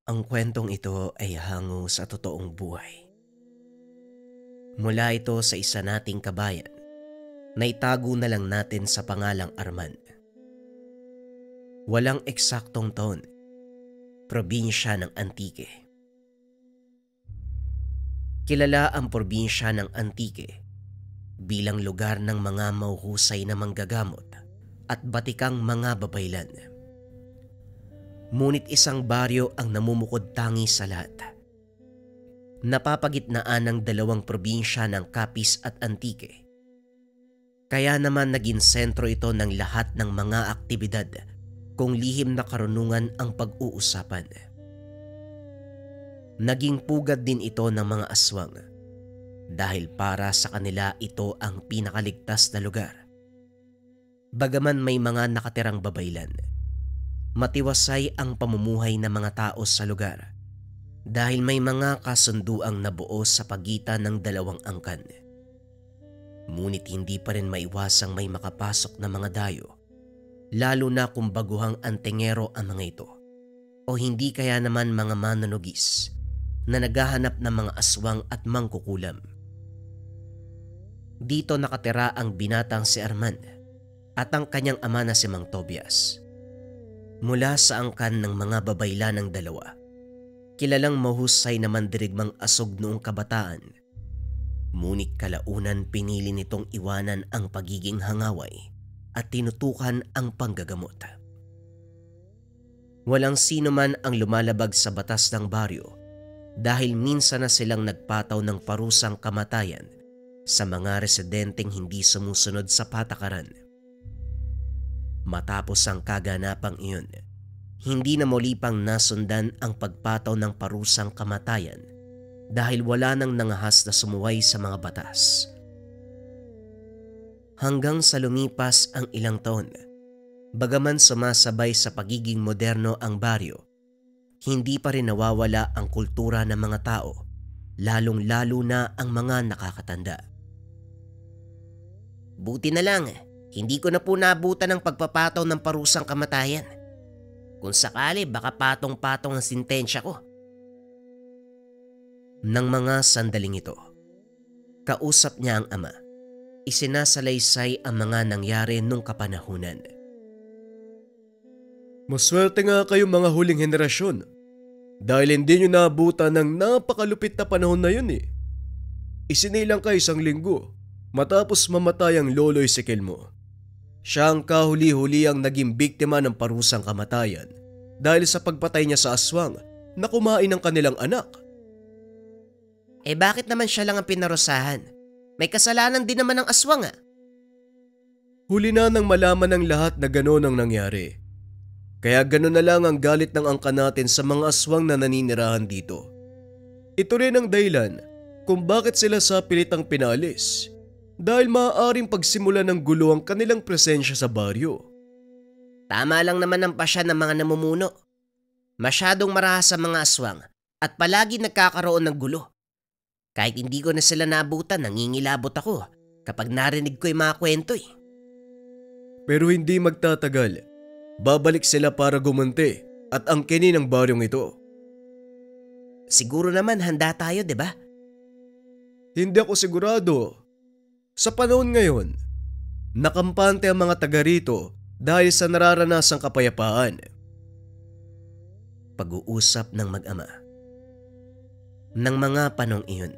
Ang kwentong ito ay hango sa totoong buhay. Mula ito sa isa nating kabayan na itago na lang natin sa pangalang Arman. Walang eksaktong taon, probinsya ng Antique. Kilala ang probinsya ng Antique bilang lugar ng mga mahuhusay na manggagamot at batikang mga babaylan. Ngunit isang baryo ang namumukod tangi sa lahat. Napapagitnaan ng dalawang probinsya ng Capiz at Antique. Kaya naman naging sentro ito ng lahat ng mga aktibidad kung lihim na karunungan ang pag-uusapan. Naging pugad din ito ng mga aswang dahil para sa kanila ito ang pinakaligtas na lugar. Bagaman may mga nakatirang babaylan, matiwasay ang pamumuhay ng mga tao sa lugar dahil may mga kasunduang nabuo sa pagitan ng dalawang angkan. Ngunit hindi pa rin maiwasang may makapasok na mga dayo, lalo na kung baguhang antingero ang mga ito o hindi kaya naman mga manunugis na naghahanap ng mga aswang at mangkukulam. Dito nakatira ang binatang si Arman at ang kanyang ama na si Mang Tobias. Mula sa angkan ng mga babayla ng dalawa, kilalang mahusay na mandirigmang asog noong kabataan. Ngunit kalaunan pinili nitong iwanan ang pagiging hangaway at tinutukan ang panggagamot. Walang sino man ang lumalabag sa batas ng baryo dahil minsan na silang nagpataw ng parusang kamatayan sa mga residenteng hindi sumusunod sa patakaran. Matapos ang kaganapang iyon, hindi na muli pang nasundan ang pagpataw ng parusang kamatayan dahil wala nang nangahas na sumuway sa mga batas. Hanggang sa lumipas ang ilang taon, bagaman sumasabay sa pagiging moderno ang baryo, hindi pa rin nawawala ang kultura ng mga tao, lalong-lalo na ang mga nakakatanda. Buti na lang, hindi ko na po naabutan ng pagpapataw ng parusang kamatayan. Kung sakali baka patong-patong ang sintensya ko. Nang mga sandaling ito, kausap niya ang ama. Isinasalaysay ang mga nangyari nung kapanahunan. Maswerte nga kayong mga huling henerasyon dahil hindi nyo naabutan ng napakalupit na panahon na yun eh. Isinilang ka 1 linggo matapos mamatay ang lolo Ezekiel mo. Siya ang kahuli-huli ang naging biktima ng parusang kamatayan dahil sa pagpatay niya sa aswang na kumain ng kanilang anak. Bakit naman siya lang ang pinarusahan? May kasalanan din naman ang aswang . Huli na nang malaman ng lahat na gano'n ang nangyari. Kaya gano'n na lang ang galit ng angka natin sa mga aswang na naninirahan dito. Ito rin ang dahilan kung bakit sila sa pilitang pinalis. Dahil maaaring pagsimula ng gulo ang kanilang presensya sa baryo. Tama lang naman ang pasya ng mga namumuno. Masyadong marahas sa mga aswang at palagi nagkakaroon ng gulo. Kahit hindi ko na sila naabutan, nangingilabot ako kapag narinig ko yung mga kwento . Pero hindi magtatagal. Babalik sila para gumanti at angkinin ang baryong ito. Siguro naman handa tayo, di ba? Hindi ako sigurado. Sa panahon ngayon, nakampante ang mga taga rito dahil sa nararanasang kapayapaan. Pag-uusap ng mag-ama. Nang mga panong iyon,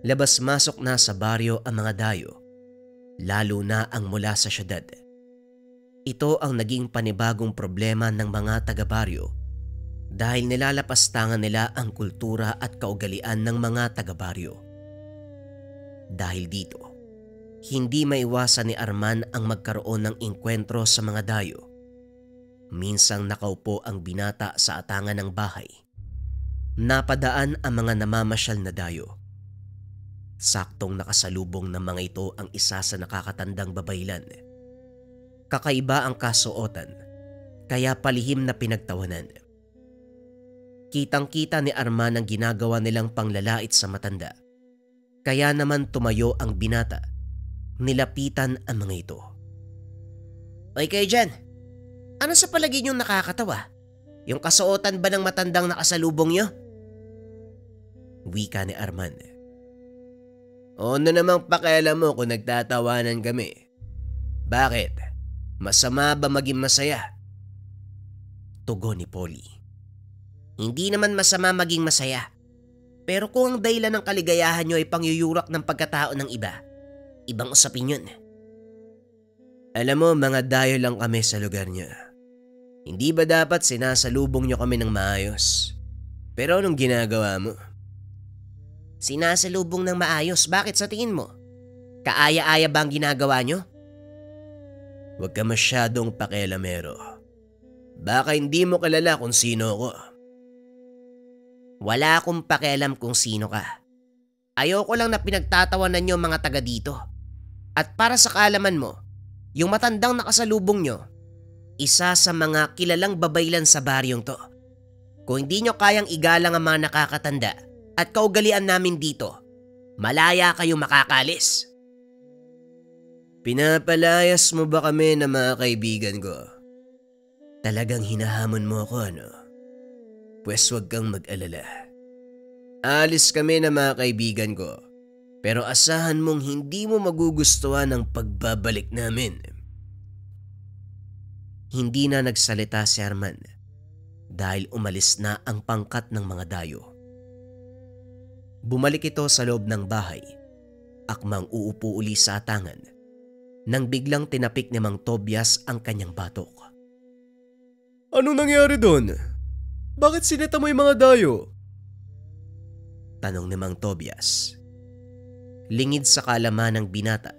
labas-masok na sa baryo ang mga dayo, lalo na ang mula sa syudad. Ito ang naging panibagong problema ng mga taga-baryo dahil nilalapastangan nila ang kultura at kaugalian ng mga taga-baryo. Dahil dito, hindi maiwasan ni Arman ang magkaroon ng engkwentro sa mga dayo. Minsang nakaupo ang binata sa atangan ng bahay. Napadaan ang mga namamasyal na dayo. Saktong nakasalubong ng mga ito ang isa sa nakakatandang babaylan. Kakaiba ang kasuotan, kaya palihim na pinagtawanan. Kitang-kita ni Arman ang ginagawa nilang panglalait sa matanda. Kaya naman tumayo ang binata. Nilapitan ang mga ito. Oy kayo dyan, ano sa palagay niyong nakakatawa? Yung kasuotan ba ng matandang nakasalubong nyo? Wika ni Arman. Ano namang pakialam mo kung nagtatawanan kami? Bakit? Masama ba maging masaya? Tugon ni Polly. Hindi naman masama maging masaya. Pero kung ang dahilan ng kaligayahan nyo ay pangyuyurak ng pagkatao ng iba, ibang usapin yun. Alam mo, mga dayo lang kami sa lugar niya. Hindi ba dapat sinasalubong niyo kami ng maayos? Pero anong ginagawa mo? Sinasalubong ng maayos? Bakit sa tingin mo? Kaaya-aya ba ang ginagawa nyo? Huwag ka masyadong pakialamero. Baka hindi mo kilala kung sino ako. Wala akong pakialam kung sino ka. Ayoko lang na pinagtatawanan nyo mga taga dito. At para sa kaalaman mo, yung matandang nakasalubong nyo, isa sa mga kilalang babaylan sa baryong to. Kung hindi nyo kayang igalang ang mga nakakatanda at kaugalian namin dito, malaya kayo makakalis. Pinapalayas mo ba kami na mga kaibigan ko? Talagang hinahamon mo ako, ano? Pwes huwag kang mag-alala. Alis kami na mga kaibigan ko, pero asahan mong hindi mo magugustuhan ang pagbabalik namin. Hindi na nagsalita si Arman dahil umalis na ang pangkat ng mga dayo. Bumalik ito sa loob ng bahay, akmang uupo uli sa atangan, nang biglang tinapik ni Mang Tobias ang kanyang batok. Anong nangyari doon? Bakit sinita mo yung mga dayo? Tanong ni Mang Tobias. Lingid sa kalaman ng binata,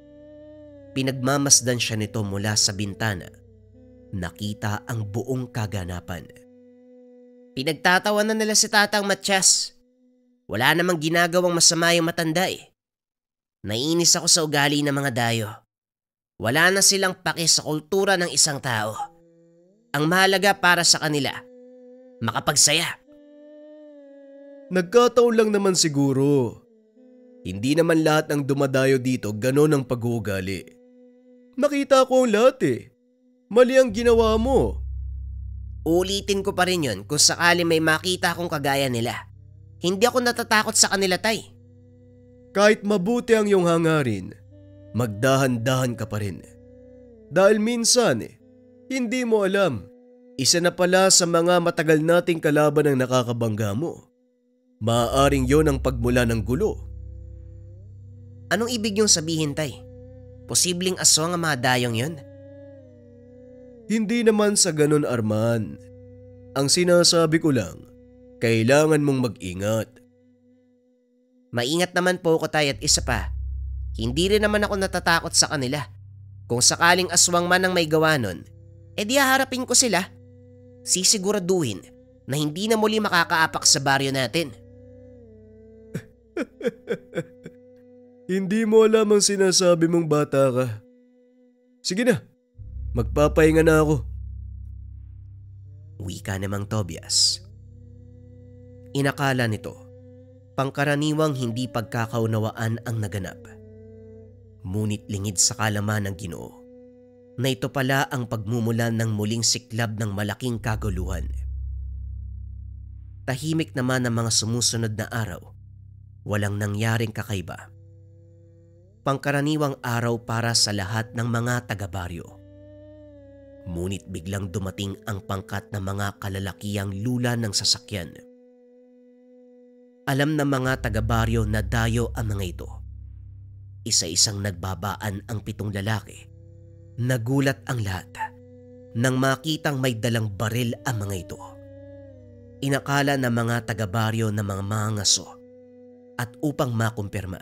pinagmamasdan siya nito mula sa bintana. Nakita ang buong kaganapan. Pinagtatawanan nila si Tatang Matiyas. Wala namang ginagawang masama yung matanda eh. Naiinis ako sa ugali ng mga dayo. Wala na silang paki sa kultura ng isang tao. Ang mahalaga para sa kanila, makapagsaya. Nagkataon lang naman siguro. Hindi naman lahat ng dumadayo dito ganon ang pag-uugali. Nakita ko ang lahat eh. Mali ang ginawa mo. Ulitin ko pa rin yun kung sakali may makita akong kagaya nila. Hindi ako natatakot sa kanila, Tay. Kahit mabuti ang iyong hangarin, magdahan-dahan ka pa rin. Dahil minsan hindi mo alam, isa na pala sa mga matagal nating kalaban ang nakakabangga mo. Maaaring yon ang pagmula ng gulo. Anong ibig niyong sabihin, Tay? Posibleng aswang ang mga dayong yon? Hindi naman sa ganun, Arman. Ang sinasabi ko lang, kailangan mong mag-ingat. Maingat naman po ako, Tay, at isa pa. Hindi rin naman ako natatakot sa kanila. Kung sakaling aswang man ang may gawa nun, edi haharapin ko sila. Sisiguraduhin na hindi na muli makakaapak sa baryo natin. Hindi mo alam ang sinasabi mong bata ka. Sige na, magpapahinga na ako. Wika ni Mang Tobias. Inakala nito, pangkaraniwang hindi pagkakaunawaan ang naganap. Ngunit lingid sa kalaman ng Ginoo na ito pala ang pagmumulan ng muling siklab ng malaking kaguluhan. Tahimik naman ang mga sumusunod na araw. Walang nangyaring kakaiba. Pangkaraniwang araw para sa lahat ng mga taga-baryo. Ngunit biglang dumating ang pangkat ng mga kalalakihang lula ng sasakyan. Alam ng mga taga-baryo na dayo ang mga ito. Isa-isang nagbabaan ang 7 lalaki. Nagulat ang lahat nang makitang may dalang baril ang mga ito. Inakala ng mga taga-baryo na mga mangaso at upang makumpirma,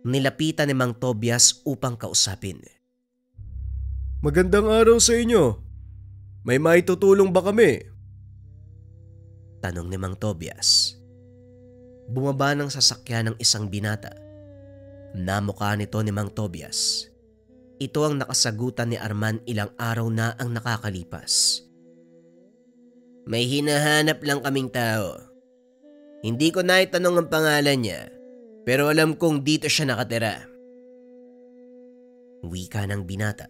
nilapitan ni Mang Tobias upang kausapin. Magandang araw sa inyo. May maitutulong ba kami? Tanong ni Mang Tobias. Bumaba ng sasakyan ng isang binata. Namukha nito ni Mang Tobias. Ito ang nakasagutan ni Arman ilang araw na ang nakakalipas. May hinahanap lang kaming tao. Hindi ko naitanong ang pangalan niya, pero alam kong dito siya nakatira. Wika ng binata.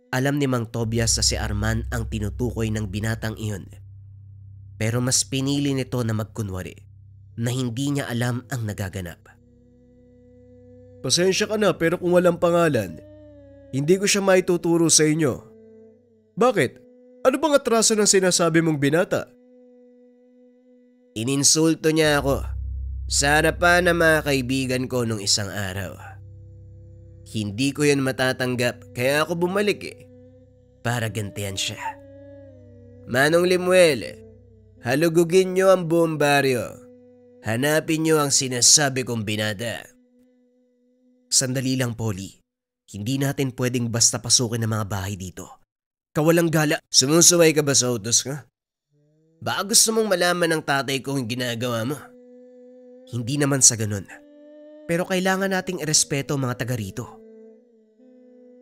Alam ni Mang Tobias na si Arman ang tinutukoy ng binatang iyon. Pero mas pinili nito na magkunwari na hindi niya alam ang nagaganap. Pasensya ka na pero kung walang pangalan, hindi ko siya maituturo sa inyo. Bakit? Ano bang atraso ng sinasabi mong binata? Ininsulto niya ako sa harapan ng mga kaibigan ko nung isang araw. Hindi ko yun matatanggap kaya ako bumalik para gantihan siya. Manong Limuel, halugugin niyo ang buong baryo. Hanapin niyo ang sinasabi kong binata. Sandali lang, Polly. Hindi natin pwedeng basta pasukin ang mga bahay dito. Kawalang gala. Sumusuway ka ba sa utos ka? Baka gusto mong malaman ng tatay ko ang ginagawa mo? Hindi naman sa ganun. Pero kailangan nating irespeto ang mga taga rito.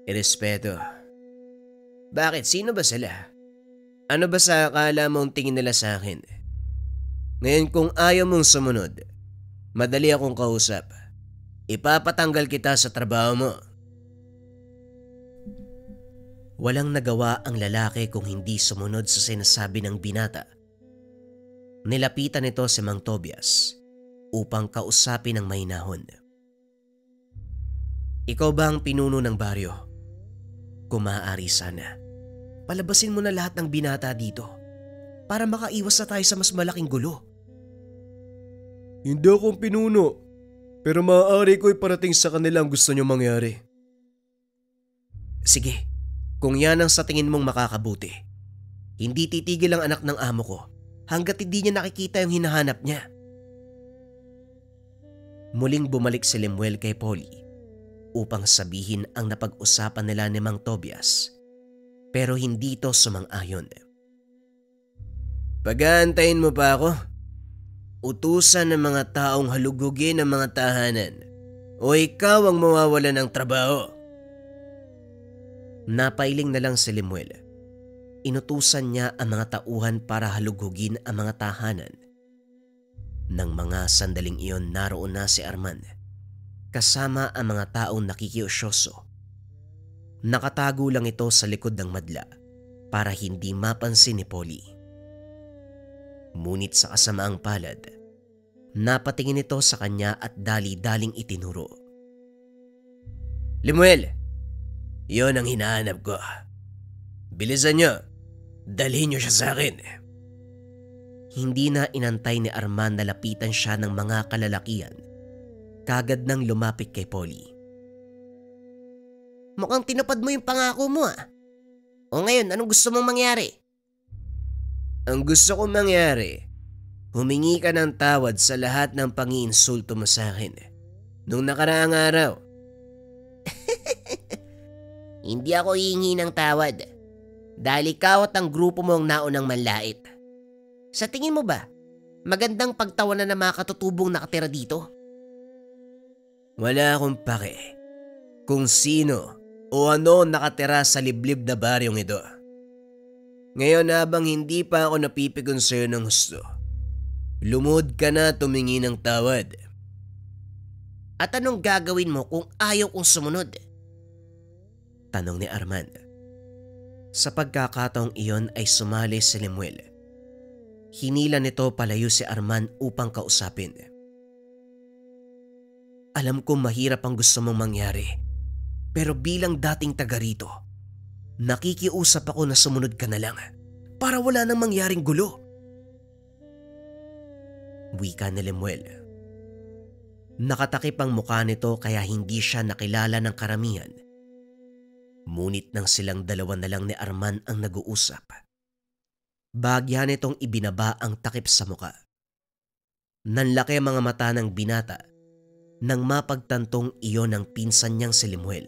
Irespeto? Bakit? Sino ba sila? Ano ba sa akala mong tingin nila sa akin? Ngayon kung ayaw mong sumunod, madali akong kausap. Ipapatanggal kita sa trabaho mo. Walang nagawa ang lalaki kung hindi sumunod sa sinasabi ng binata. Nilapitan nito si Mang Tobias upang kausapin ng mahinahon. Ikaw ba ang pinuno ng baryo? Kung maaari sana, palabasin mo na lahat ng binata dito para makaiwas na tayo sa mas malaking gulo. Hindi akong pinuno, pero maaari ko iparating sa kanila ang gusto niyo mangyari. Sige, kung yan ang sa tingin mong makakabuti. Hindi titigil ang anak ng amo ko hanggat hindi niya nakikita yung hinahanap niya. Muling bumalik si Limuel kay Polly upang sabihin ang napag-usapan nila ni Mang Tobias, pero hindi ito sumang-ayon. Pag-aantayin mo pa ako? Utusan ng mga taong halugugin ang mga tahanan o ikaw ang mawawala ng trabaho? Napailing na lang si Limuel. Inutusan niya ang mga tauhan para halugugin ang mga tahanan. Nang mga sandaling iyon naroon na si Arman, kasama ang mga taong nakikiusyoso. Nakatago lang ito sa likod ng madla para hindi mapansin ni Polly. Ngunit sa kasamaang palad, napatingin ito sa kanya at dali-daling itinuro. Limuel, yon ang hinahanap ko. Bilisan niyo, dalhin niyo siya sa akin. Hindi na inantay ni Arman na lapitan siya ng mga kalalakian. Kagad nang lumapit kay Polly. Mukhang tinupad mo yung pangako mo O ngayon, anong gusto mong mangyari? Ang gusto kong mangyari, humingi ka ng tawad sa lahat ng pangiinsulto mo sa akin nung nakaraang araw. Hindi ako hihingi ng tawad dahil ikaw at ang grupo mo ang naunang manlait. Sa tingin mo ba, magandang pagtawanan ng mga katutubong nakatira dito? Wala akong pake kung sino o ano nakatira sa liblib na baryong ito. Ngayon habang hindi pa ako napipigon sa'yo ng gusto, lumod ka na tumingi ng tawad. At anong gagawin mo kung ayaw kong sumunod? Tanong ni Arman. Sa pagkakataong iyon ay sumali si Limuel. Hinila nito palayo si Arman upang kausapin. Alam kong mahirap ang gusto mong mangyari, pero bilang dating taga rito, nakikiusap ako na sumunod ka na lang para wala nang mangyaring gulo. Wika ni Limuel. Nakatakip ang mukha nito kaya hindi siya nakilala ng karamihan. Ngunit nang silang dalawa na lang ni Arman ang nag-uusap, bahagya nitong ibinaba ang takip sa mukha. Nanlaki ang mga mata ng binata nang mapagtantong iyon ang pinsan niyang si Limuel.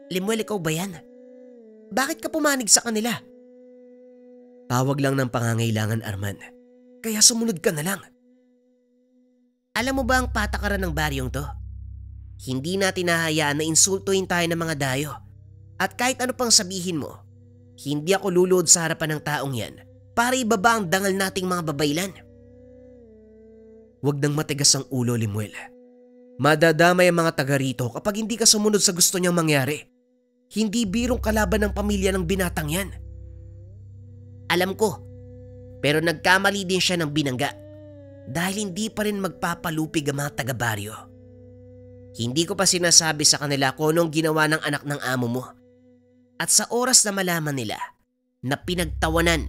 Limuel, ikaw ba yan? Bakit ka pumanig sa kanila? Tawag lang ng pangangailangan, Arman. Kaya sumunod ka na lang. Alam mo ba ang patakaran ng baryong to? Hindi natin hahayaan na insultuhin tayo ng mga dayo. At kahit ano pang sabihin mo, hindi ako luluhod sa harapan ng taong yan para ibaba ang dangal nating mga babaylan. Huwag nang matigas ang ulo, Limuel. Madadamay ang mga taga rito kapag hindi ka sumunod sa gusto niyang mangyari. Hindi birong kalaban ng pamilya ng binatang yan. Alam ko, pero nagkamali din siya ng binangga dahil hindi pa rin magpapalupig ang mga taga-baryo. Hindi ko pa sinasabi sa kanila kung anong ginawa ng anak ng amo mo. At sa oras na malaman nila na pinagtawanan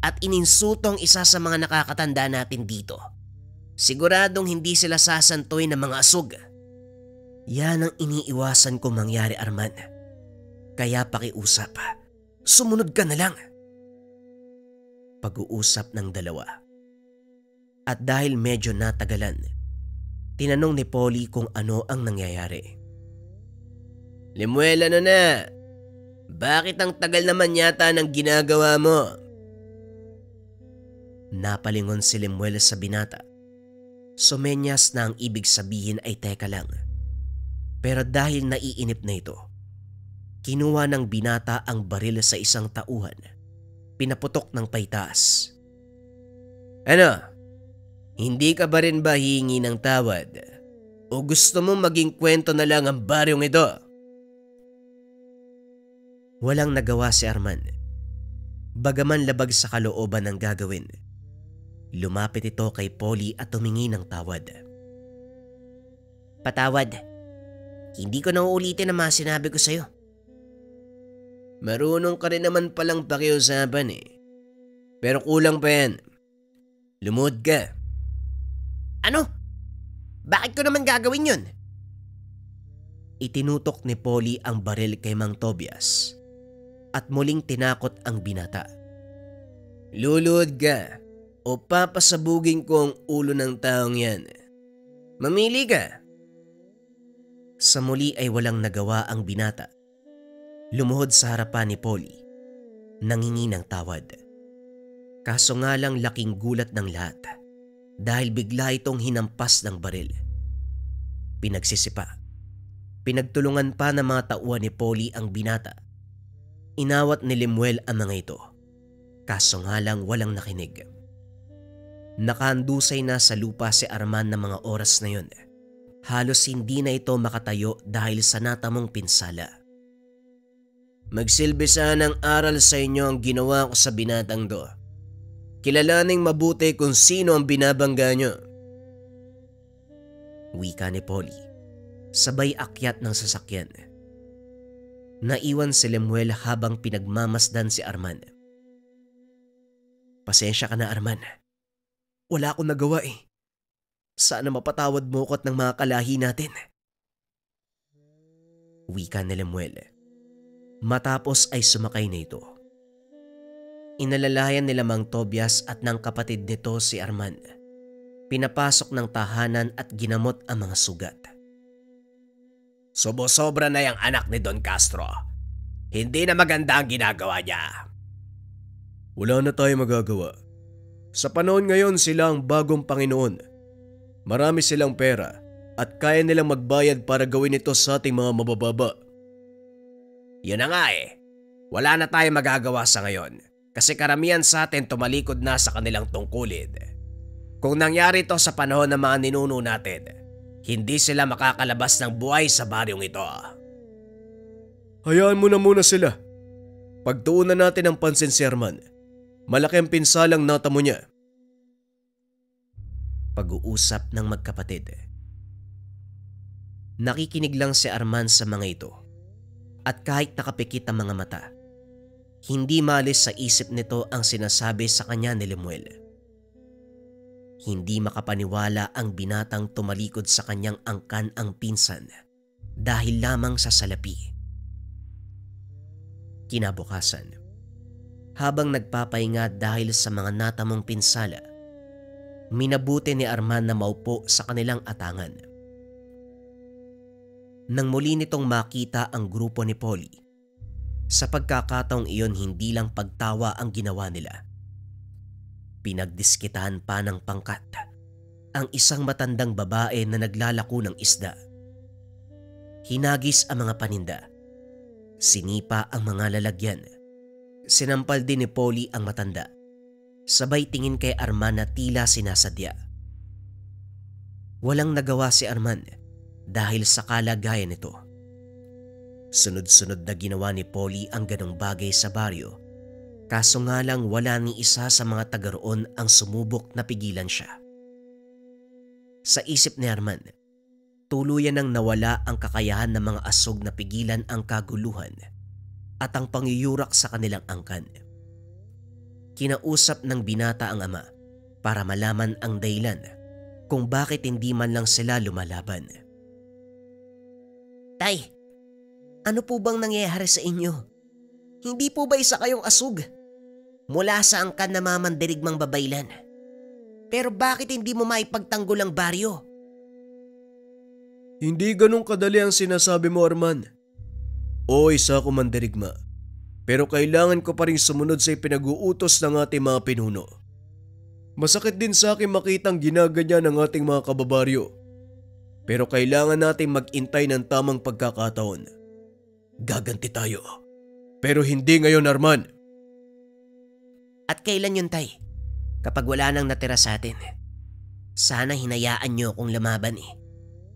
at ininsulto ang isa sa mga nakakatanda natin dito, siguradong hindi sila sasantuin ng mga asog. Yan ang iniiwasan ko mangyari, Arman. Kaya pakiusap, sumunod ka na lang. Pag-uusap ng dalawa. At dahil medyo natagalan, tinanong ni Polly kung ano ang nangyayari. Lemuel, ano na? Bakit ang tagal naman yata ng ginagawa mo? Napalingon si Lemuel sa binata. Sumenyas na ang ibig sabihin ay teka lang. Pero dahil naiinip na ito, kinuha ng binata ang baril sa isang tauhan. Pinaputok ng paitas. Ano? Hindi ka ba rin ba hihingi ng tawad? O gusto mo maging kwento na lang ang baryong ito? Walang nagawa si Arman. Bagaman labag sa kalooban ng gagawin, lumapit ito kay Polly at humingi ng tawad. Patawad. Hindi ko na uulitin ang mga sinabi ko sa'yo. Marunong ka rin naman palang pakiusapan eh. Pero kulang pa yan. Lumuhod ka. Ano? Bakit ko naman gagawin yun? Itinutok ni Polly ang baril kay Mang Tobias at muling tinakot ang binata. Luluhod ka o papasabugin ko ang ulo ng taong yan. Mamili ka. Sa muli ay walang nagawa ang binata. Lumuhod sa harapan ni Polly, nangingi ng tawad. Kaso nga lang laking gulat ng lahat dahil bigla itong hinampas ng baril. Pinagsisipa. Pinagtulungan pa ng mga tauhan ni Polly ang binata. Inawat ni Lemuel ang mga ito. Kaso nga lang walang nakinig. Nakahandusay na sa lupa si Arman ng mga oras na yun. Halos hindi na ito makatayo dahil sa natamong pinsala. Magsilbi sana ng aral sa inyo ang ginawa ko sa binatang do. Kilalaning mabuti kung sino ang binabangga nyo. Wika ni Polly, sabay akyat ng sasakyan. Naiwan si Lemuel habang pinagmamasdan si Arman. Pasensya ka na, Arman. Wala akong nagawa eh. Sana mapatawad mo ko't ng mga kalahi natin. Wika ni Lemuel. Matapos ay sumakay na ito. Inalalayan nila Mang Tobias at ng kapatid nito si Arman. Pinapasok ng tahanan at ginamot ang mga sugat. Subo-sobra na yung anak ni Don Castro. Hindi na maganda ang ginagawa niya. Wala na tayo magagawa. Sa panahon ngayon sila ang bagong Panginoon. Marami silang pera at kaya nilang magbayad para gawin ito sa ating mga mabababa. Yun na nga eh. Wala na tayo magagawa sa ngayon kasi karamihan sa atin tumalikod na sa kanilang tungkulin. Kung nangyari ito sa panahon ng mga ninuno natin, hindi sila makakalabas ng buhay sa baryong ito. Hayaan mo na muna sila. Pagtuunan natin ang pansin si Arman. Malaki ang pinsalang natamo niya. Pag-uusap ng magkapatid. Nakikinig lang si Arman sa mga ito. At kahit nakapikit ang mga mata, hindi malis sa isip nito ang sinasabi sa kanya ni Lemuel. Hindi makapaniwala ang binatang tumalikod sa kanyang angkan ang pinsan dahil lamang sa salapi. Kinabukasan, habang nagpapahinga dahil sa mga natamong pinsala, minabuti ni Arman na maupo sa kanilang atangan. Nang muli nitong makita ang grupo ni Polly, sa pagkakataong iyon hindi lang pagtawa ang ginawa nila. Pinagdiskitahan pa ng pangkat ang isang matandang babae na naglalako ng isda. Hinagis ang mga paninda. Sinipa ang mga lalagyan. Sinampal din ni Polly ang matanda. Sabay tingin kay Arman na tila sinasadya. Walang nagawa si Arman dahil sa kalagayan nito. Sunod-sunod na ginawa ni Polly ang ganong bagay sa baryo, kaso nga lang wala ni isa sa mga taga roon ang sumubok na pigilan siya. Sa isip ni Arman, tuluyan nang nawala ang kakayahan ng mga asog na pigilan ang kaguluhan at ang pangyuyurak sa kanilang angkan. Kinausap ng binata ang ama para malaman ang dahilan kung bakit hindi man lang sila lumalaban. Tay, ano po bang nangyayari sa inyo? Hindi po ba isa kayong asug? Mula sa angkan na mamandirigmang babaylan. Pero bakit hindi mo maipagtanggol ang baryo? Hindi ganun kadali ang sinasabi mo, Arman. Oo, isa ako mandirigma. Pero kailangan ko pa rin sumunod sa ipinag-uutos ng ating mga pinuno. Masakit din sa akin makitang ginaganyan ng ating mga kababaryo. Pero kailangan nating mag-intay ng tamang pagkakataon. Gaganti tayo. Pero hindi ngayon, Arman. At kailan yun, Tay? Kapag wala nang natira sa atin. Sana hinayaan nyo akong lumaban eh.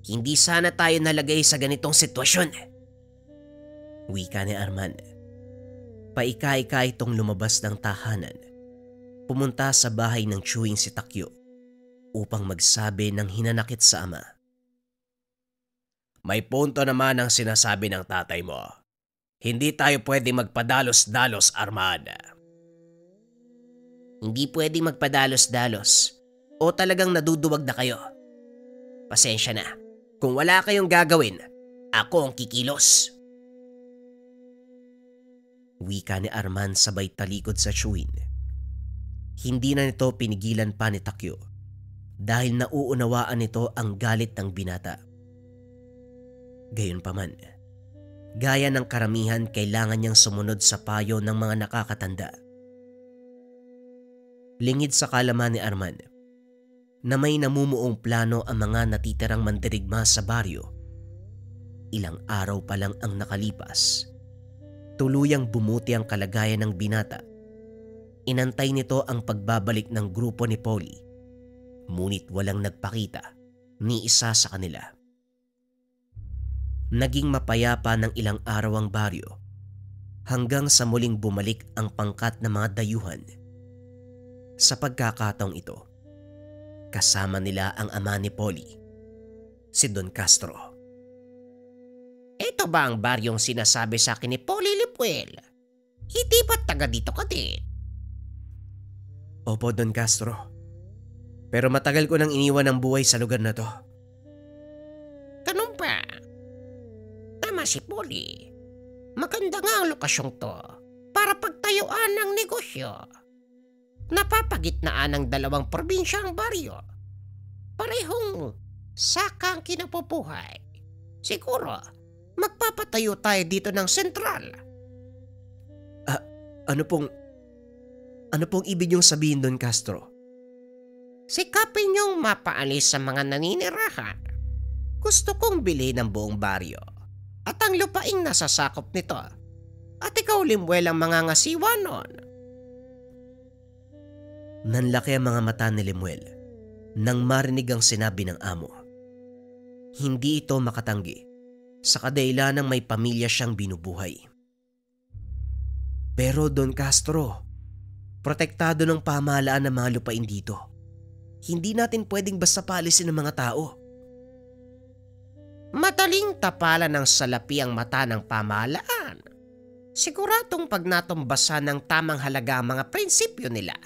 Hindi sana tayo nalagay sa ganitong sitwasyon. Wika ni Arman. Paika-ika itong lumabas ng tahanan. Pumunta sa bahay ng chewing si Takyo upang magsabi ng hinanakit sa ama. May punto naman ang sinasabi ng tatay mo. Hindi tayo pwede magpadalos-dalos, Arman. Hindi pwede magpadalos-dalos o talagang naduduwag na kayo. Pasensya na. Kung wala kayong gagawin, ako ang kikilos. Wika ni Arman sabay talikod sa chewing. Hindi na nito pinigilan pa ni Takyo dahil nauunawaan nito ang galit ng binata. Gayunpaman, gaya ng karamihan kailangan niyang sumunod sa payo ng mga nakakatanda. Lingid sa kalaman ni Arman na may namumuong plano ang mga natitirang mandirigma sa baryo. Ilang araw pa lang ang nakalipas. Tuluyang bumuti ang kalagayan ng binata. Inantay nito ang pagbabalik ng grupo ni Polly. Ngunit walang nagpakita ni isa sa kanila. Naging mapayapa ng ilang araw ang baryo hanggang sa muling bumalik ang pangkat ng mga dayuhan. Sa pagkakataong ito, kasama nila ang ama ni Polly, si Don Castro. Ito ba ang baryong sinasabi sa akin ni Polly Lipuel? Hindi ba taga dito ka din? Opo, Don Castro. Pero matagal ko nang iniwan ang buhay sa lugar na to. Ganun ba? Tama si Polly. Maganda nga ang lokasyong to para pagtayuan ng negosyo. Napapagitnaan ng dalawang probinsya ang baryo. Parehong saka ang kinapubuhay. Siguro, magpapatayo tayo dito ng sentral. Ano pong ibig niyong sabihin, Don Castro? Sikapin niyong mapaalis sa mga naninirahan. Gusto kong bilhin ang buong baryo at ang lupaing nasasakop nito. At ikaw, Limuel, ang mga ngasiwa nun. Nanlaki ang mga mata ni Limuel nang marinig ang sinabi ng amo. Hindi ito makatanggi sa kadahilanang may pamilya siyang binubuhay. Pero Don Castro, protektado ng pamahalaan ng mga lupain dito. Hindi natin pwedeng basta paalisin ng mga tao. Madaling tapalan ng salapi ang mata ng pamahalaan. Siguradong pag natumbasan ng tamang halaga ang mga prinsipyo nila,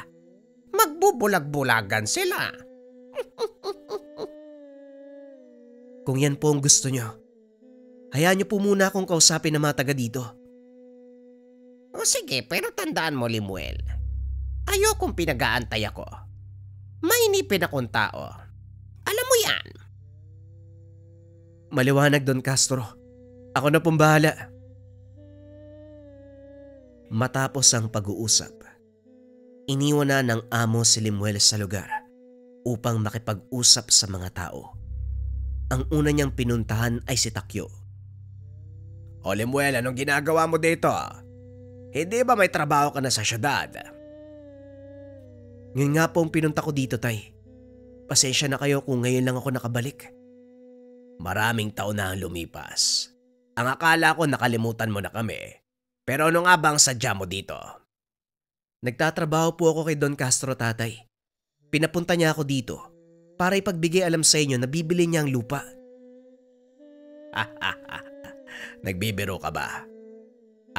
magbubulag-bulagan sila. Kung yan po ang gusto nyo, hayaan nyo po muna akong kausapin ng mga taga dito. O sige, pero tandaan mo, Limuel, ayokong pinag-aantay ako. Mainipin akong tao. Alam mo yan. Maliwanag, Don Castro. Ako na pong bahala. Matapos ang pag-uusap, iniwan na ng amo si Limuel sa lugar upang makipag-usap sa mga tao. Ang una niyang pinuntahan ay si Takyo. O Limuel, anong ginagawa mo dito? Hindi ba may trabaho ka na sa syudad? Ngayon nga po ang pinunta ko dito, Tay. Pasensya na kayo kung ngayon lang ako nakabalik. Maraming taon na ang lumipas Ang akala ko nakalimutan mo na kami. Pero ano nga ba ang sadya mo dito? Nagtatrabaho po ako kay Don Castro, tatay. Pinapunta niya ako dito para ipagbigay alam sa inyo na bibili niya ang lupa. Nagbibiro ka ba?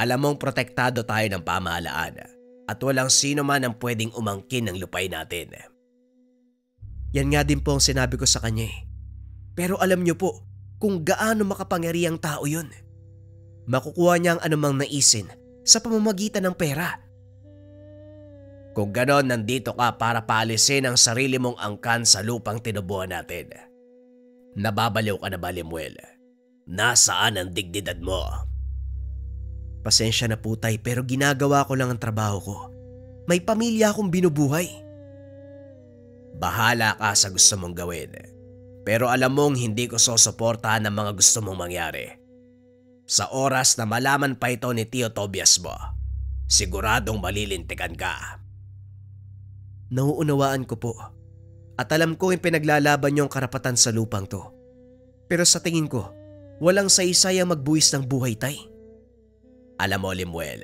Alam mong protektado tayo ng pamahalaan at walang sino man ang pwedeng umangkin ng lupay natin. Yan nga din po ang sinabi ko sa kanya eh. Pero alam niyo po kung gaano makapangyarihang tao yun. Makukuha niya ang anumang naisin sa pamamagitan ng pera. Kung ganon, nandito ka para paalisin ang sarili mong angkan sa lupang tinubuhan natin. Nababaliw ka na ba, Lemuel? Nasaan ang dignidad mo? Pasensya na po tay, pero ginagawa ko lang ang trabaho ko. May pamilya akong binubuhay. Bahala ka sa gusto mong gawin. Pero alam mong hindi ko susuportahan ang mga gusto mong mangyari. Sa oras na malaman pa ito ni Tio Tobias mo, siguradong malilintikan ka. Nauunawaan ko po. At alam ko yung pinaglalaban niyong karapatan sa lupang to. Pero sa tingin ko, walang saysayang magbuwis ng buhay, tay. Alam mo, Lemuel,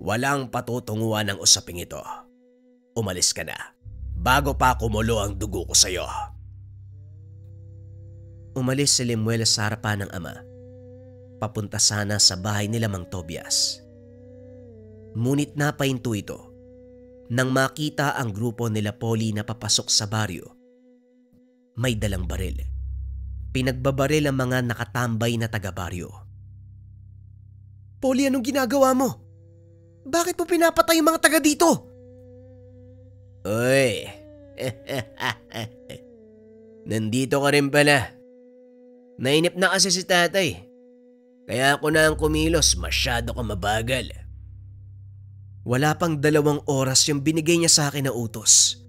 walang patutunguhan ng usaping ito. Umalis ka na, bago pa kumulo ang dugo ko sa'yo. Umalis si Lemuel sa harapan ng ama. Papunta sana sa bahay nila Mang Tobias. Ngunit napahinto ito nang makita ang grupo nila Polly na papasok sa baryo. May dalang baril. Pinagbabaril ang mga nakatambay na taga-baryo. Polly, anong ginagawa mo? Bakit mo pinapatay yung mga taga dito? Uy, nandito ka rin pala. Nainip na kasi si tatay. Kaya ako na ang kumilos, masyado ka mabagal. Wala pang 2 oras yung binigay niya sa akin na utos.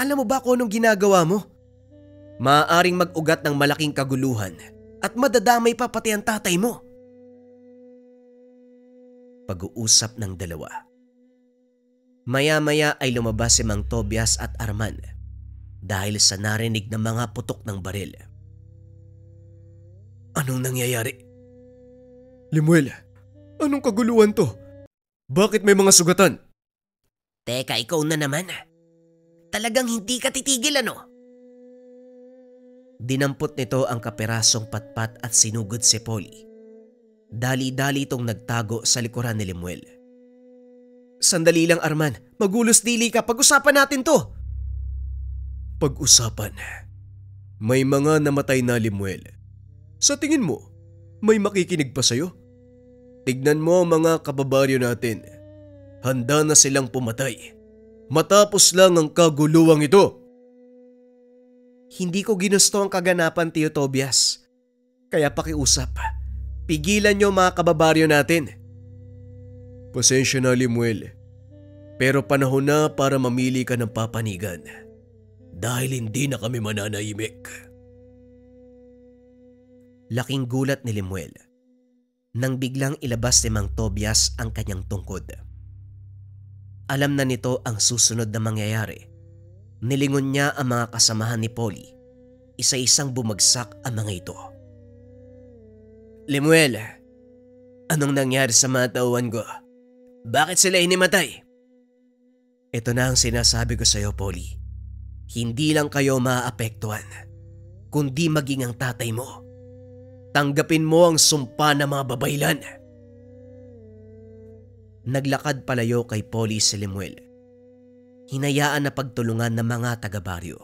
Alam mo ba kung anong ginagawa mo? Maaaring mag-ugat ng malaking kaguluhan at madadamay pa pati ang tatay mo. Pag-uusap ng dalawa. Maya-maya ay lumabas si Mang Tobias at Arman dahil sa narinig ng mga putok ng baril. Anong nangyayari? Lemuel, anong kaguluhan to? Bakit may mga sugatan? Teka, ikaw na naman. Talagang hindi ka titigil, ano? Dinampot nito ang kaperasong patpat at sinugod si Polly. Dali-dali itong nagtago sa likuran ni Lemuel. Sandali lang, Arman. Magulos dili ka. Pag-usapan natin to. Pag-usapan? May mga namatay na, Lemuel. Sa tingin mo, may makikinig pa sa'yo? Tignan mo ang mga kababaryo natin. Handa na silang pumatay. Matapos lang ang kaguluwang ito. Hindi ko ginusto ang kaganapan, Tio Tobias. Kaya pakiusap. Pigilan niyo mga kababaryo natin. Pasensya na, Lemuel. Pero panahon na para mamili ka ng papanigan. Dahil hindi na kami mananahimik. Laking gulat ni Lemuel nang biglang ilabas ni Mang Tobias ang kanyang tungkod. Alam na nito ang susunod na mangyayari. Nilingon niya ang mga kasamahan ni Polly. Isa-isang bumagsak ang mga ito. Lemuel, anong nangyari sa mga tauhan ko? Bakit sila inimatay? Ito na ang sinasabi ko sa iyo, Polly. Hindi lang kayo maaapektuhan, kundi maging ang tatay mo. Tanggapin mo ang sumpa ng mga babaylan. Naglakad palayo kay Polly si Lemuel. Hinayaan na pagtulungan ng mga taga-baryo.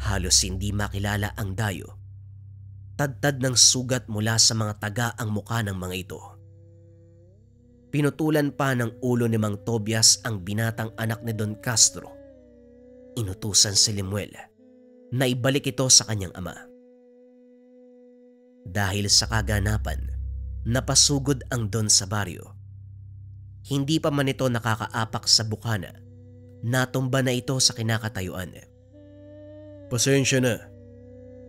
Halos hindi makilala ang dayo. Tadtad ng sugat mula sa mga taga ang mukha ng mga ito. Pinutulan pa ng ulo ni Mang Tobias ang binatang anak ni Don Castro. Inutusan si Lemuel na ibalik ito sa kanyang ama. Dahil sa kaganapan, napasugod ang Don sa baryo. Hindi pa man ito nakakaapak sa bukana, natumba na ito sa kinakatayuan. Pasensya na,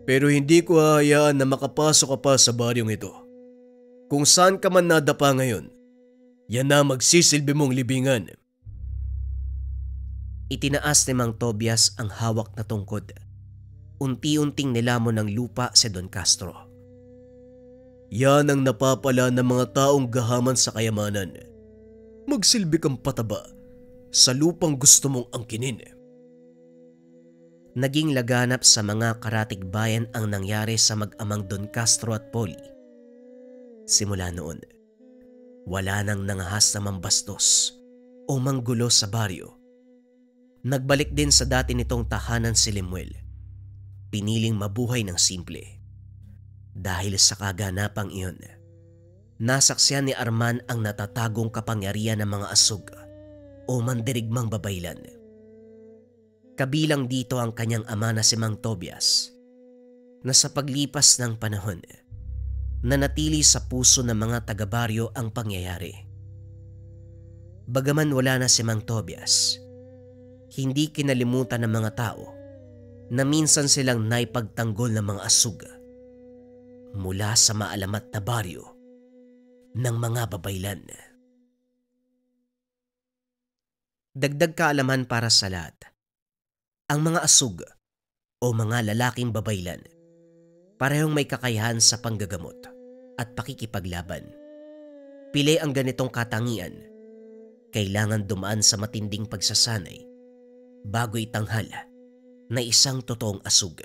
pero hindi ko hahayaan na makapasok ka pa sa baryong ito. Kung saan ka man nadapa ngayon, yan na magsisilbi mong libingan. Itinaas ni Mang Tobias ang hawak na tungkod. Unti-unting nilamon ng lupa si Don Castro. Yan ang napapala ng mga taong gahaman sa kayamanan. Magsilbi kang pataba sa lupang gusto mong angkinin. Naging laganap sa mga karatig bayan ang nangyari sa mag-amang Don Castro at Polly. Simula noon, wala nang nangahas na mambastos o manggulo sa baryo. Nagbalik din sa dati nitong tahanan si Lemuel. Piniling mabuhay ng simple. Dahil sa kaganapang iyon, nasaksiyan ni Arman ang natatagong kapangyarihan ng mga asug o mandirigmang babaylan. Kabilang dito ang kanyang ama na si Mang Tobias, na sa paglipas ng panahon, nanatili sa puso ng mga taga-baryo ang pangyayari. Bagaman wala na si Mang Tobias, hindi kinalimutan ng mga tao na minsan silang naipagtanggol ng mga asug mula sa maalamat na baryo ng mga babaylan. Dagdag kaalaman para sa lahat. Ang mga asug o mga lalaking babaylan parehong may kakayahan sa panggagamot at pakikipaglaban. Pili ang ganitong katangian, kailangan dumaan sa matinding pagsasanay bago itanghal na isang totoong asug.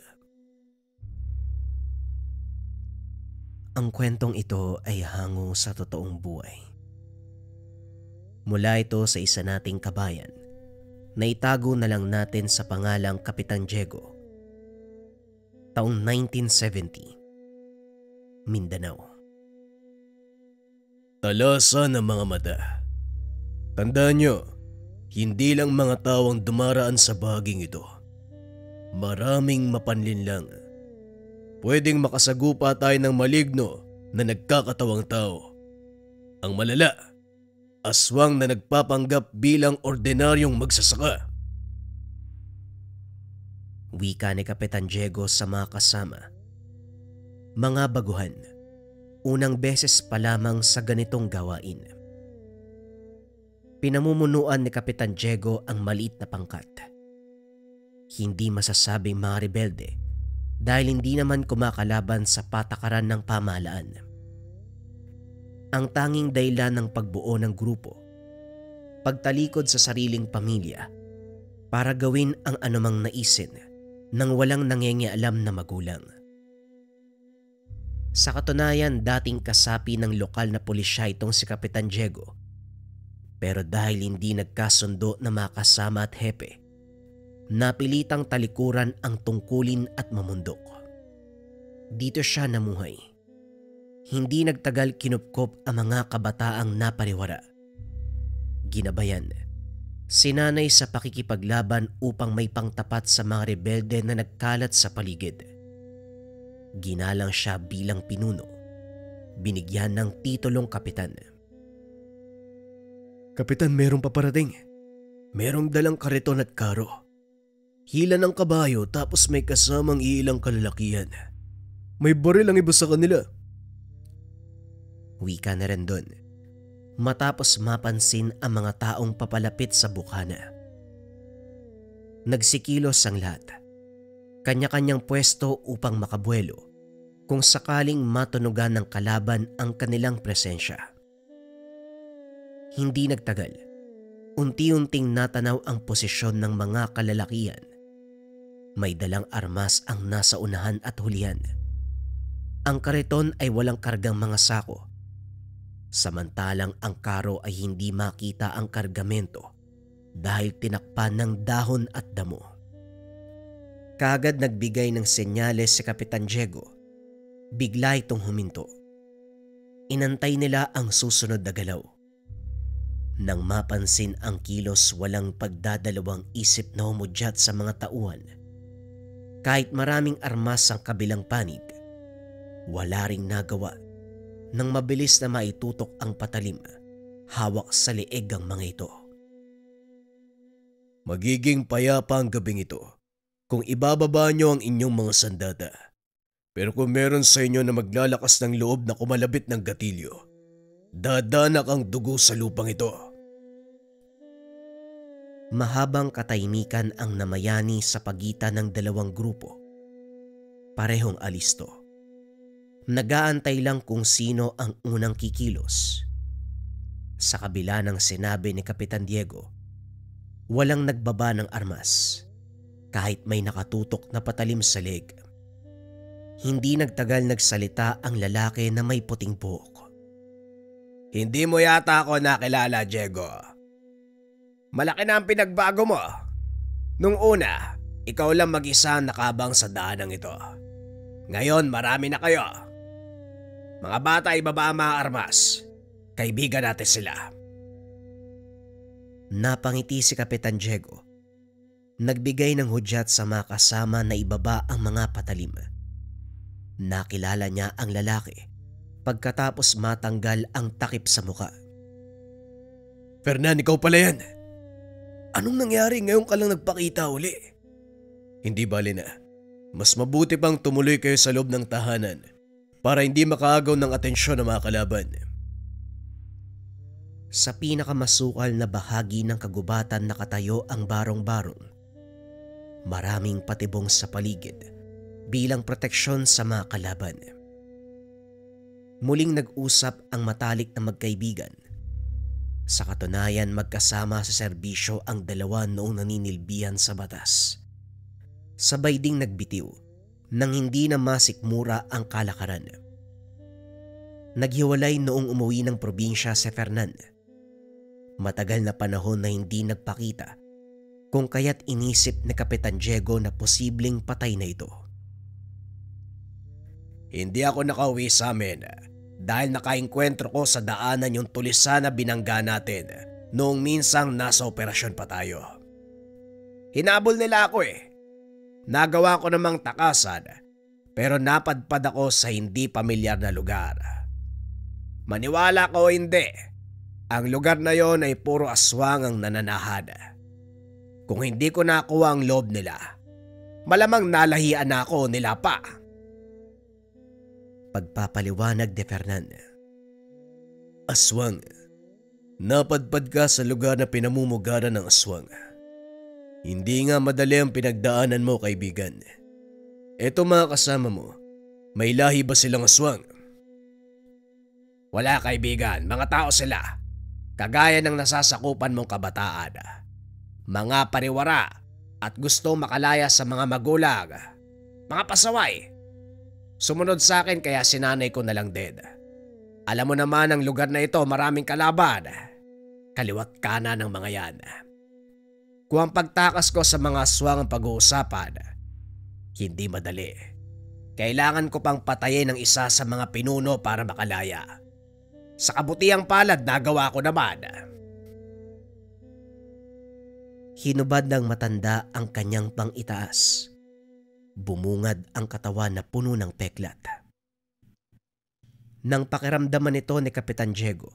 Ang kwentong ito ay hango sa totoong buhay. Mula ito sa isa nating kabayan na itago na lang natin sa pangalang Kapitan Diego. Taong 1970, Mindanao. Talasan ng mga mata. Tandaan nyo, hindi lang mga tao ang dumaraan sa bahaging ito. Maraming mapanlinlang. Pwedeng makasagupa tayo ng maligno na nagkakatawang tao. Ang malala, aswang na nagpapanggap bilang ordinaryong magsasaka. Wika ni Kapitan Diego sa mga kasama. Mga baguhan, unang beses pa lamang sa ganitong gawain. Pinamumunuan ni Kapitan Diego ang maliit na pangkat. Hindi masasabing mga rebelde dahil hindi naman kumakalaban sa patakaran ng pamahalaan. Ang tanging dahilan ng pagbuo ng grupo, pagtalikod sa sariling pamilya para gawin ang anumang naisin nang walang nangingialam na magulang. Sa katunayan, dating kasapi ng lokal na pulisya itong si Kapitan Diego. Pero dahil hindi nagkasundo na makasama at hepe, napilitang talikuran ang tungkulin at mamundok. Dito siya namuhay. Hindi nagtagal kinupkop ang mga kabataang napariwara. Ginabayan, sinanay sa pakikipaglaban upang may pangtapat sa mga rebelde na nagkalat sa paligid. Ginalang siya bilang pinuno. Binigyan ng titulong kapitan. Kapitan, merong paparating. Merong dalang kariton at karo. Hila ng kabayo tapos may kasamang iilang kalalakihan. May baril ang iba sa kanila. Wika na rin doon. Matapos mapansin ang mga taong papalapit sa bukana. Nagsikilos ang lahat. Kanya-kanyang pwesto upang makabuelo kung sakaling matunugan ng kalaban ang kanilang presensya. Hindi nagtagal, unti-unting natanaw ang posisyon ng mga kalalakihan. May dalang armas ang nasa unahan at hulihan. Ang kariton ay walang kargang mga sako. Samantalang ang karo ay hindi makita ang kargamento dahil tinakpan ng dahon at damo. Kaagad nagbigay ng senyales si Kapitan Diego. Bigla itong huminto. Inantay nila ang susunod na galaw. Nang mapansin ang kilos, walang pagdadalawang isip na humudyat sa mga tauhan. Kahit maraming armas ang kabilang panig, wala ring nagawa nang mabilis na maitutok ang patalim, hawak sa leeg ang mga ito. Magiging payapa ang gabing ito kung ibababa nyo ang inyong mga sandata. Pero kung meron sa inyo na maglalakas ng loob na kumalabit ng gatilyo, dadanak ang dugo sa lupang ito. Mahabang katahimikan ang namayani sa pagitan ng dalawang grupo. Parehong alisto. Nag-aantay lang kung sino ang unang kikilos. Sa kabila ng sinabi ni Kapitan Diego, walang nagbaba ng armas kahit may nakatutok na patalim sa leg. Hindi nagtagal nagsalita ang lalaki na may puting buhok. Hindi mo yata ako nakilala, Diego. Malaki na ang pinagbago mo. Nung una, ikaw lang mag-isa ang nakabang sa daanang ito. Ngayon marami na kayo. Mga bata ibaba ang mga armas. Kaibigan natin sila. Napangiti si Kapitan Diego. Nagbigay ng hudyat sa mga kasama na ibaba ang mga patalim. Nakilala niya ang lalaki pagkatapos matanggal ang takip sa muka. Fernan, ikaw pala yan. Anong nangyari ngayon ka lang nagpakita uli? Hindi bali na. Mas mabuti pang tumuloy kayo sa loob ng tahanan para hindi makaagaw ng atensyon ng mga kalaban. Sa pinakamasukal na bahagi ng kagubatan nakatayo ang barong-barong. Maraming patibong sa paligid bilang proteksyon sa mga kalaban. Muling nag-usap ang matalik na magkaibigan. Sa katunayan magkasama sa serbisyo ang dalawa noong naninilbihan sa batas. Sabay ding nagbitiw nang hindi na masikmura ang kalakaran. Naghiwalay noong umuwi ng probinsya si Fernan. Matagal na panahon na hindi nagpakita kung kaya't inisip ni Kapitan Diego na posibleng patay na ito. Hindi ako nakauwi sa amin dahil nakaengkwentro ko sa daanan yung tulisan na binangga natin noong minsang nasa operasyon pa tayo. Hinabol nila ako eh. Nagawa ko namang takasan pero napadpad ako sa hindi pamilyar na lugar. Maniwala ko o hindi, ang lugar na yon ay puro aswang ang nananahad. Kung hindi ko nakuha ang loob nila, malamang nalahian na ako nila pa. Pagpapaliwanag ni Fernan. Aswang. Napadpad ka sa lugar na pinamumugaran ng aswang. Hindi nga madali ang pinagdaanan mo, kaibigan. Eto mga kasama mo, may lahi ba silang aswang? Wala, kaibigan, mga tao sila. Kagaya ng nasasakupan mong kabataan. Mga pariwara at gusto makalaya sa mga magulang. Mga pasaway. Sumunod sa akin kaya sinanay ko na lang din. Alam mo naman ang lugar na ito maraming kalaban. Kaliwat kanan ng mga yan. Kung ang pagtakas ko sa mga aswang ang pag-uusapan, hindi madali. Kailangan ko pang patayin ang isa sa mga pinuno para makalaya. Sa kabutiang palad nagawa ko naman. Hinubad ng matanda ang kanyang pang-itaas. Bumungad ang katawan na puno ng peklat. Nang pakiramdaman nito ni Kapitan Diego,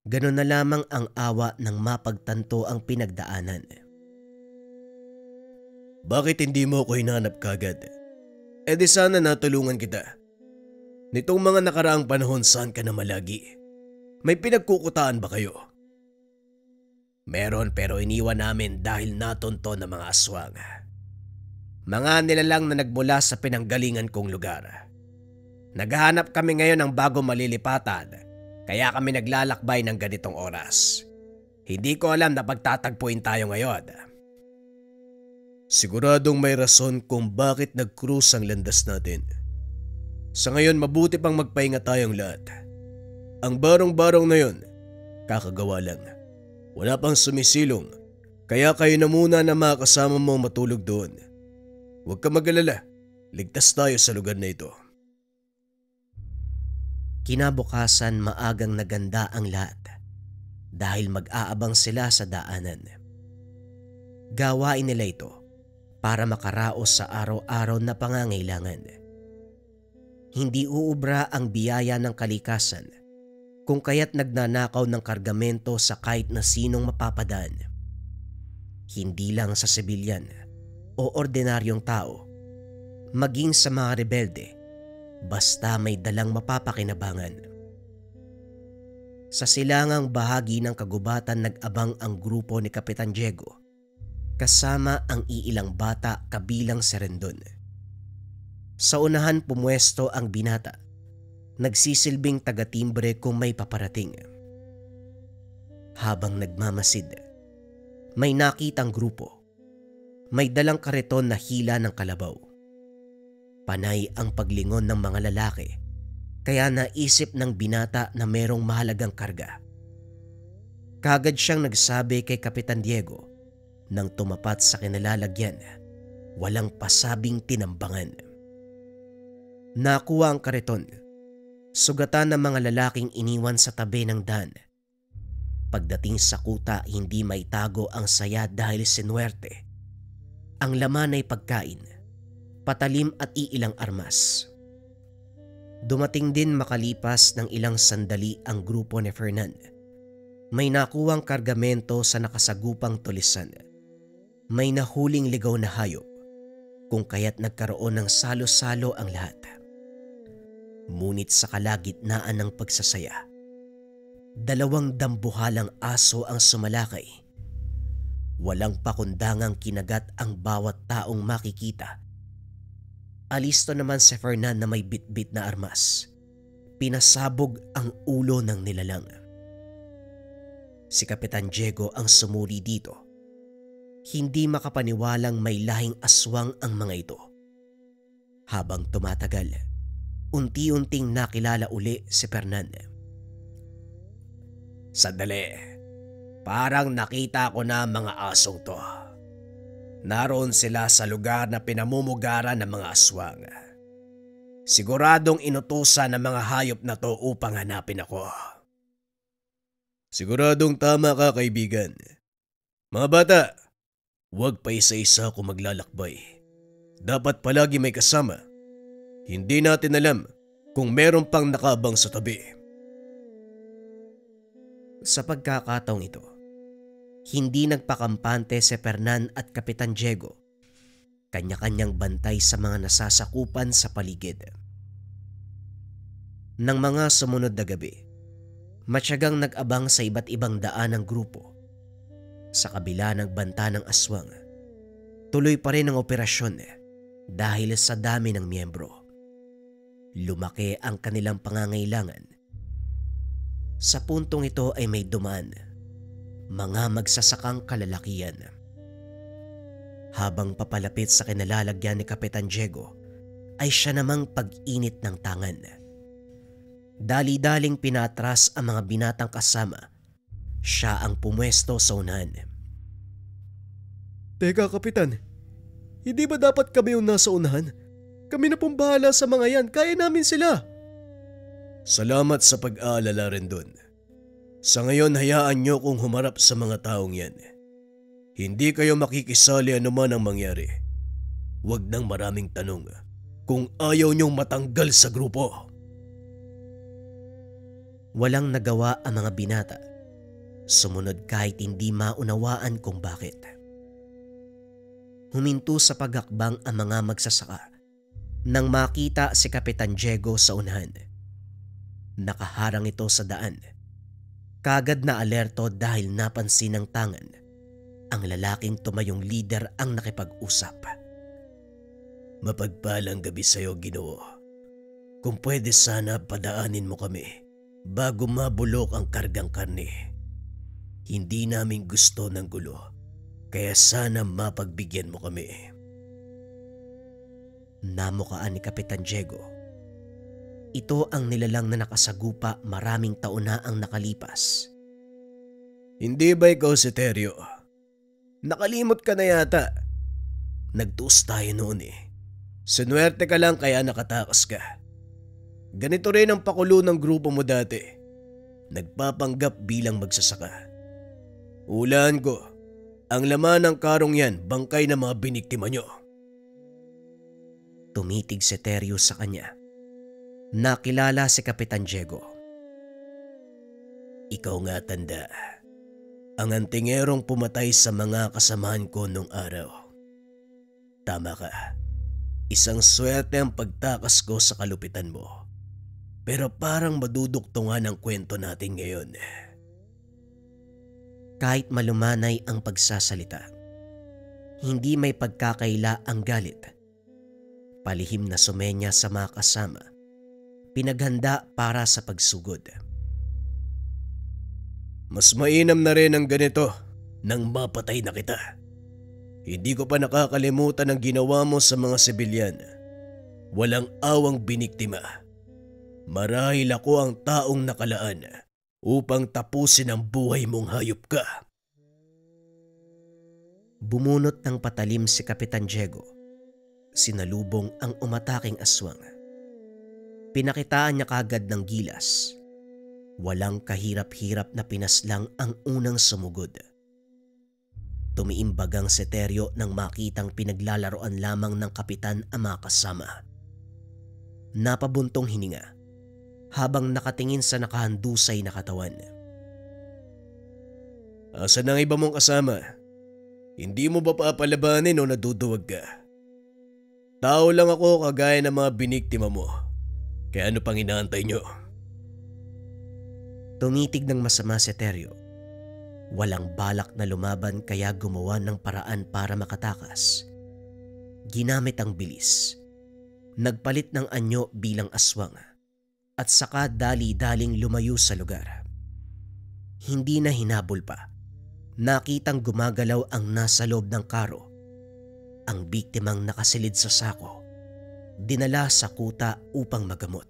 ganun na lamang ang awa ng mapagtanto ang pinagdaanan. Bakit hindi mo ko hinanap kagad? E di sana natulungan kita. Nitong mga nakaraang panahon saan ka na malagi? May pinagkukutaan ba kayo? Meron pero iniwan namin dahil natunto ng mga aswang. Mga nilalang na nagmula sa pinanggalingan kong lugar. Naghahanap kami ngayon ng bago malilipatan kaya kami naglalakbay ng ganitong oras. Hindi ko alam na pagtatagpuin tayo ngayon. Siguradong may rason kung bakit nag-cruise ang landas natin. Sa ngayon mabuti pang magpahinga tayong lahat. Ang barong-barong na yon, kakagawa lang. Wala pang sumisilong, kaya kayo na muna na mga kasama mo matulog doon. Huwag ka mag-alala, ligtas tayo sa lugar na ito. Kinabukasan maagang naganda ang lahat dahil mag-aabang sila sa daanan. Gawain nila ito para makaraos sa araw-araw na pangangailangan. Hindi uubra ang biyaya ng kalikasan kung kaya't nagnanakaw ng kargamento sa kahit na sinong mapapadaan. Hindi lang sa sibilyan o ordinaryong tao, maging sa mga rebelde, basta may dalang mapapakinabangan. Sa silangang bahagi ng kagubatan nag-abang ang grupo ni Kapitan Diego, kasama ang iilang bata kabilang si Rendon. Sa unahan pumwesto ang binata nagsisilbing taga-timbre kung may paparating. Habang nagmamasid, may nakitang grupo. May dalang kariton na hila ng kalabaw. Panay ang paglingon ng mga lalaki, kaya naisip ng binata na merong mahalagang karga. Kagad siyang nagsabi kay Kapitan Diego nang tumapat sa kinalalagyan, walang pasabing tinambangan. Nakuha ang kariton, sugatan ng mga lalaking iniwan sa tabi ng daan. Pagdating sa kuta, hindi may tago ang saya dahil sinuwerte. Ang laman ay pagkain, patalim at iilang armas. Dumating din makalipas ng ilang sandali ang grupo ni Fernan. May nakuwang kargamento sa nakasagupang tulisan. May nahuling ligaw na hayop, kung kaya't nagkaroon ng salo-salo ang lahat. Ngunit sa kalagitnaan ng pagsasaya, 2 dambuhalang aso ang sumalakay. Walang pakundangang kinagat ang bawat taong makikita. Alisto naman si Fernan na may bitbit na armas. Pinasabog ang ulo ng nilalang. Si Kapitan Diego ang sumuri dito. Hindi makapaniwalang may lahing aswang ang mga ito. Habang tumatagal, unti-unting nakilala uli si Fernan. Sandali, parang nakita ko na mga asong to. Naroon sila sa lugar na pinamumugaran ng mga aswang. Siguradong inutusan ng mga hayop na to upang hanapin ako. Siguradong tama ka, kaibigan. Mga bata, huwag pa isa-isa kung maglalakbay. Dapat palagi may kasama. Hindi natin alam kung meron pang nakaabang sa tabi. Sa pagkakataong ito, hindi nagpakampante si Fernan at Kapitan Diego. Kanya-kanyang bantay sa mga nasasakupan sa paligid. Nang mga sumunod na gabi, matyagang nag-abang sa iba't ibang daan ng grupo. Sa kabila ng banta ng aswang, tuloy pa rin ang operasyon dahil sa dami ng miyembro. Lumaki ang kanilang pangangailangan. Sa puntong ito ay may dumaan, mga magsasakang kalalakian. Habang papalapit sa kinalalagyan ni Kapitan Diego, ay siya namang pag-init ng tangan. Dali-daling pinatras ang mga binatang kasama. Siya ang pumwesto sa unahan. Teka, Kapitan. Hindi ba dapat kami yung nasa unahan? Kami na pong bahala sa mga yan. Kaya namin sila. Salamat sa pag-aalala rin dun. Sa ngayon, hayaan nyo kung humarap sa mga taong yan. Hindi kayo makikisali anuman ang mangyari. Huwag nang maraming tanong kung ayaw nyong matanggal sa grupo. Walang nagawa ang mga binata. Sumunod kahit hindi maunawaan kung bakit. Huminto sa paghakbang ang mga magsasaka nang makita si Kapitan Diego sa unahan. Nakaharang ito sa daan. Kagad na alerto dahil napansin ng tangan. Ang lalaking tumayong leader ang nakipag-usap. Mapagpalang gabi sa'yo, Ginoo. Kung pwede sana padaanin mo kami bago mabulok ang kargang karne. Hindi namin gusto ng gulo, kaya sana mapagbigyan mo kami. Namukaan ni Kapitan Diego. Ito ang nilalang na nakasagupa maraming taon na ang nakalipas. Hindi ba ikaw si Teryo? Nakalimot ka na yata. Nagtuos tayo noon eh. Sinuwerte ka lang kaya nakatakas ka. Ganito rin ang pakulo ng grupo mo dati. Nagpapanggap bilang magsasaka. Hulaan ko, ang laman ng karong yan bangkay ng mga biniktima nyo. Tumitig si Teryo sa kanya. Nakilala si Kapitan Diego. Ikaw nga, tanda. Ang antingerong pumatay sa mga kasamahan ko nung araw. Tama ka. Isang swerte ang pagtakas ko sa kalupitan mo. Pero parang maduduktungan ang kwento natin ngayon. Kahit malumanay ang pagsasalita, hindi may pagkakaila ang galit. Palihim na sumenya sa mga kasama. pinaghanda para sa pagsugod. Mas mainam na rin ang ganito nang mapatay na kita. Hindi ko pa nakakalimutan ang ginawa mo sa mga sibilyan. Walang awang biniktima. Marahil ako ang taong nakalaan upang tapusin ang buhay mong hayop ka. Bumunot ng patalim si Kapitan Diego. Sinalubong ang umataking aswang. Pinakitaan niya kagad ng gilas. Walang kahirap-hirap na pinaslang ang unang sumugod. Tumiimbagang si Teryo nang makitang pinaglalaroan lamang ng kapitan ang mga kasama. Napabuntong hininga habang nakatingin sa nakahandusay na katawan. Asan ang iba mong kasama? Hindi mo ba papalabanin o naduduwag ka? Tao lang ako kagaya ng mga biniktima mo. Kaya ano pang inaantay nyo? Tumitig ng masama si Teryo. Walang balak na lumaban kaya gumawa ng paraan para makatakas. Ginamit ang bilis. Nagpalit ng anyo bilang aswang at saka dali-daling lumayo sa lugar. Hindi na hinabol pa. Nakitang gumagalaw ang nasa loob ng karo. Ang biktimang nakasilid sa sako. Dinala sa kuta upang magamot.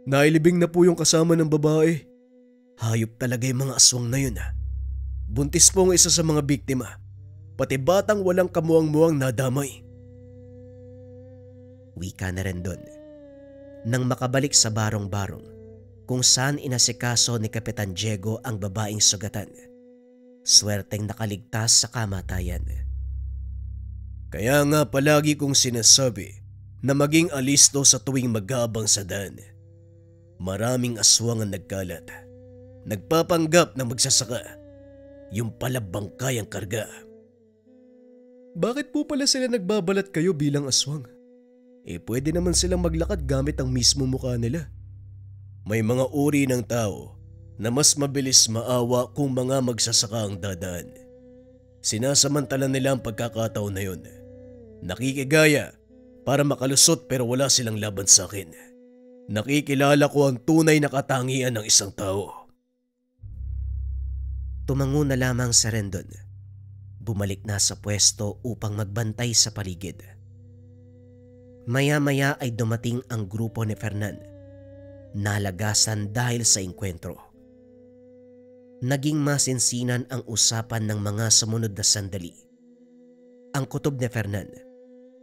Nailibing na po yung kasama ng babae. Hayop talaga yung mga aswang na yun. Buntis po ang isa sa mga biktima. Pati batang walang kamuang-muang nadamay. Wika na rin doon. Nang makabalik sa barong-barong kung saan inasikaso ni Kapitan Diego ang babaeng sugatan. Swerteng nakaligtas sa kamatayan. Kaya nga palagi kong sinasabi na maging alisto sa tuwing mag-aabang sa daan. Maraming aswang ang nagkalat. Nagpapanggap na magsasaka. Yung pala bangkay ang karga. Bakit po pala sila nagbabalat kayo bilang aswang? Pwede naman silang maglakad gamit ang mismo mukha nila. May mga uri ng tao na mas mabilis maawa kung mga magsasaka ang dadaan. Sinasamantala nila ang pagkakataon na yun. Nakikigaya para makalusot pero wala silang laban sa akin. Nakikilala ko ang tunay na katangian ng isang tao. Tumango na lamang si Rendon. Bumalik na sa pwesto upang magbantay sa paligid. Maya-maya ay dumating ang grupo ni Fernan. Nalagasan dahil sa engkwentro. Naging masinsinan ang usapan ng mga sumunod na sandali. Ang kutob ni Fernan,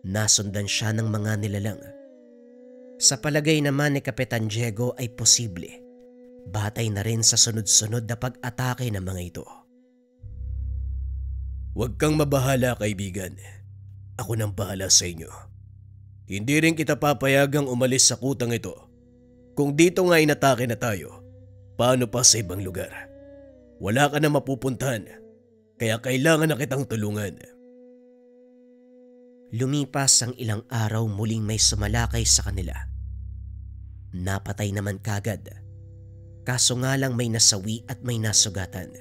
nasundan siya ng mga nilalang. Sa palagay naman ni Kapitan Diego ay posible. Batay na rin sa sunod-sunod na pag-atake ng mga ito. Huwag kang mabahala, kaibigan. Ako nang bahala sa inyo. Hindi rin kita papayagang umalis sa kutang ito. Kung dito nga inatake na tayo, paano pa sa ibang lugar? Wala ka na mapupuntahan, kaya kailangan na kitang tulungan. Lumipas ang ilang araw, muling may sumalakay sa kanila. Napatay naman kagad. Kaso nga lang may nasawi at may nasugatan.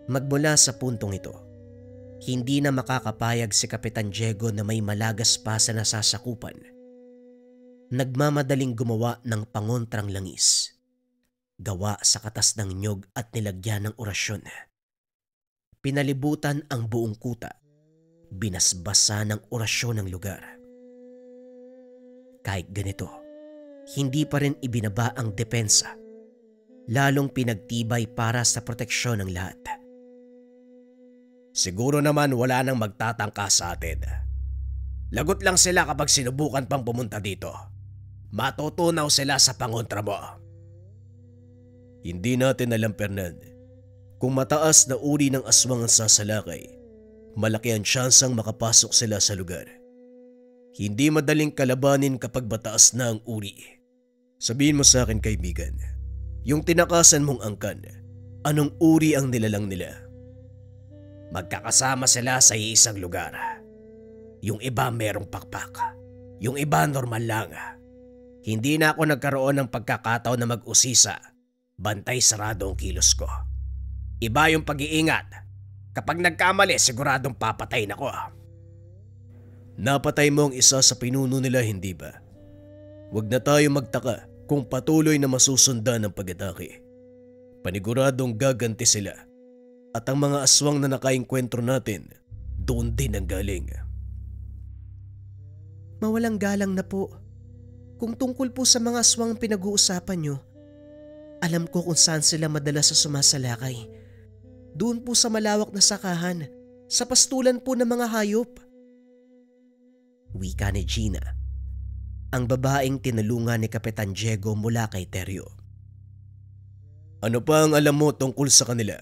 Magmula sa puntong ito, hindi na makakapayag si Kapitan Diego na may malagas pa sa nasasakupan. Nagmamadaling gumawa ng pangontrang langis. Gawa sa katas ng nyog at nilagyan ng orasyon. Pinalibutan ang buong kuta. Binasbasa ng orasyon ng lugar. Kahit ganito, hindi pa rin ibinaba ang depensa. Lalong pinagtibay para sa proteksyon ng lahat. Siguro naman wala nang magtatangka sa atin. Lagot lang sila kapag sinubukan pang pumunta dito. Matutunaw sila sa pangontra mo. Hindi natin alam, Fernan. Kung mataas na uri ng aswang ang sasalakay, malaki ang tsansang makapasok sila sa lugar. Hindi madaling kalabanin kapag mataas na ang uri. Sabihin mo sa akin, kaibigan, yung tinakasan mong angkan, anong uri ang nilalang nila? Magkakasama sila sa iisang lugar. Yung iba merong pakpak. Yung iba normal lang. Hindi na ako nagkaroon ng pagkakataon na mag-usisa. Bantay sarado ang kilos ko. Iba yung pag-iingat. Kapag nagkamali, siguradong papatayin ako. Napatay mo ang isa sa pinuno nila, hindi ba? Huwag na tayo magtaka kung patuloy na masusundan ang pag-atake. Paniguradong gaganti sila at ang mga aswang na nakaengkwentro natin doon din ang galing. Mawalang galang na po. Kung tungkol po sa mga aswang pinag-uusapan nyo, alam ko kung saan sila madalas sa sumasalakay. Doon po sa malawak na sakahan, sa pastulan po ng mga hayop. Wika ni Gina, ang babaeng tinulungan ni Kapitan Diego mula kay Teryo. Ano pa ang alam mo tungkol sa kanila?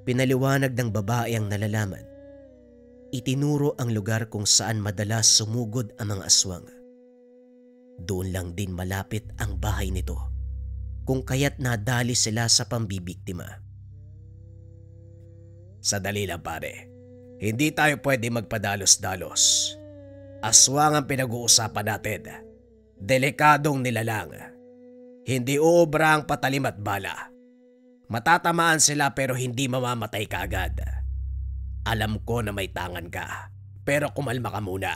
Pinaliwanag ng babae ang nalalaman. Itinuro ang lugar kung saan madalas sumugod ang mga aswang. Doon lang din malapit ang bahay nito, kung kaya't nadali sila sa pambibiktima. Sadali lang pare, hindi tayo pwede magpadalos-dalos. Aswang ang pinag-uusapan natin. Delikadong nilalang. Hindi uubra ang patalim at bala. Matatamaan sila pero hindi mamamatay kaagad. Alam ko na may tangan ka, pero kumalma ka muna.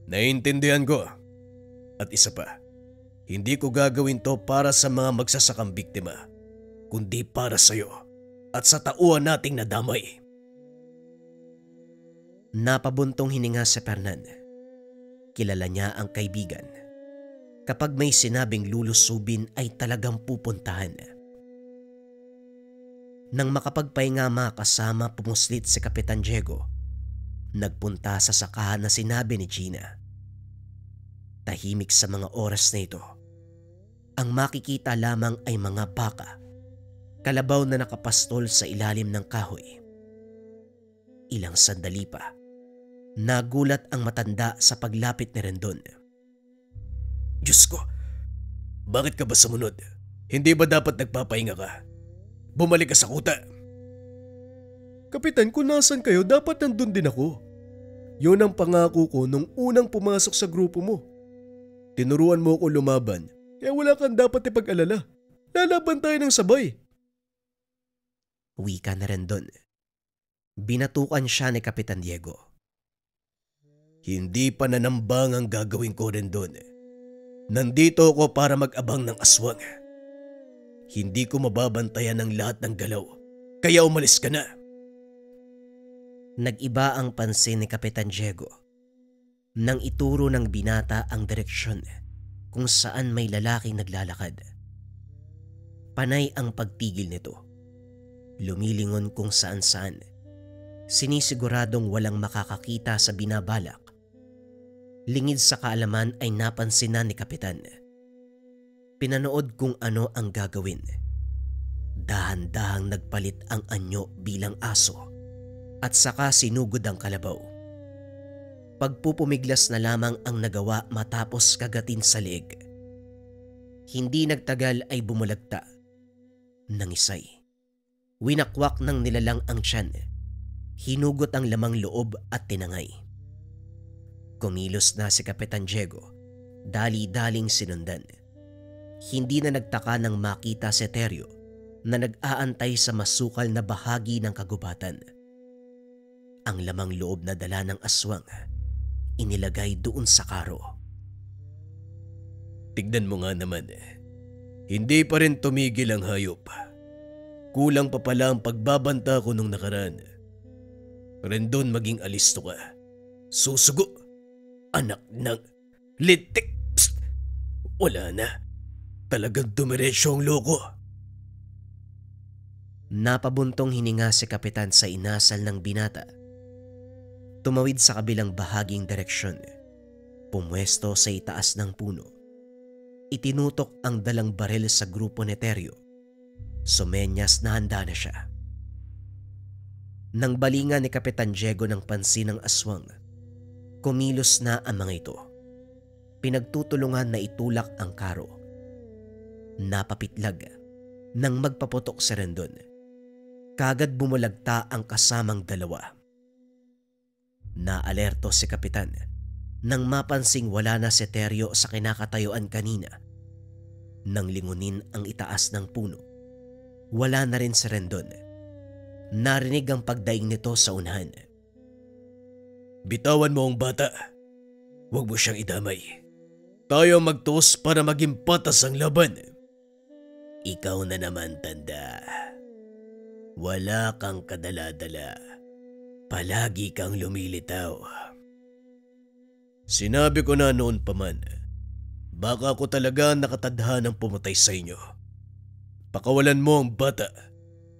Naiintindihan ko. At isa pa, hindi ko gagawin to para sa mga magsasakang biktima, kundi para sa'yo at sa tauhan nating nadamay. Napabuntong hininga si Fernan. Kilala niya ang kaibigan. Kapag may sinabing lulusubin ay talagang pupuntahan. Nang makapagpahinga makasama pumuslit si Kapitan Diego, nagpunta sa sakahan na sinabi ni Gina. Tahimik sa mga oras na ito. Ang makikita lamang ay mga baka, kalabaw na nakapastol sa ilalim ng kahoy. Ilang sandali pa, nagulat ang matanda sa paglapit ni Rendon. Diyos ko, bakit ka ba sumunod? Hindi ba dapat nagpapahinga ka? Bumalik ka sa kuta. Kapitan, kung nasan kayo, dapat nandun din ako. Yun ang pangako ko nung unang pumasok sa grupo mo. Tinuruan mo ako lumaban, kaya wala kang dapat ipag-alala. Lalaban tayo ng sabay. Wika na Rendon. Binatukan siya ni Kapitan Diego. Hindi pa nanambang ang gagawin ko, Rendon. Nandito ako para mag-abang ng aswang. Hindi ko mababantayan ang lahat ng galaw, kaya umalis ka na. Nag-iba ang pansin ni Kapitan Diego nang ituro ng binata ang direksyon kung saan may lalaking naglalakad. Panay ang pagtigil nito. Lumilingon kung saan-saan. Sinisiguradong walang makakakita sa binabalak. Lingid sa kaalaman ay napansin na ni Kapitan. Pinanood kung ano ang gagawin. Dahan-dahang nagpalit ang anyo bilang aso at saka sinugod ang kalabaw. Pagpupumiglas na lamang ang nagawa matapos kagatin sa leeg. Hindi nagtagal ay bumulagta. Nangisay. Winakwak ng nilalang ang tiyan. Hinugot ang lamang loob at tinangay. Kumilos na si Kapitan Diego. Dali-daling sinundan. Hindi na nagtaka nang makita si Teryo na nag-aantay sa masukal na bahagi ng kagubatan. Ang lamang loob na dala ng aswang inilagay doon sa karo. Tignan mo nga naman, hindi pa rin tumigil ang hayop. Kulang pa pala ang pagbabanta ko nung nakaraan. Rendon, maging alisto ka. Susugo, anak ng litik. Psst! Wala na. Talagang dumiretso ang loko. Napabuntong hininga si Kapitan sa inasal ng binata. Tumawid sa kabilang bahaging direksyon. Pumwesto sa itaas ng puno. Itinutok ang dalang baril sa grupo ni Teryo. Sumenyas na handa na siya. Nang balingan ni Kapitan Diego ng pansin ng aswang, kumilos na ang mga ito. Pinagtutulungan na itulak ang karo. Napapitlag nang magpaputok si Rendon. Kagad bumulagta ang kasamang dalawa. Naalerto si Kapitan nang mapansing wala na si Teryo sa kinakatayuan kanina. Nang lingunin ang itaas ng puno, wala na rin si Rendon. Narinig ang pagdaing nito sa unahan. Bitawan mo ang bata. Huwag mo siyang idamay. Tayo magtuos para maging patas ang laban. Ikaw na naman, tanda. Wala kang kadala-dala. Palagi kang lumilitaw. Sinabi ko na noon pa man, baka ako talaga nakatadhanang pumatay sa inyo. Pakawalan mo ang bata,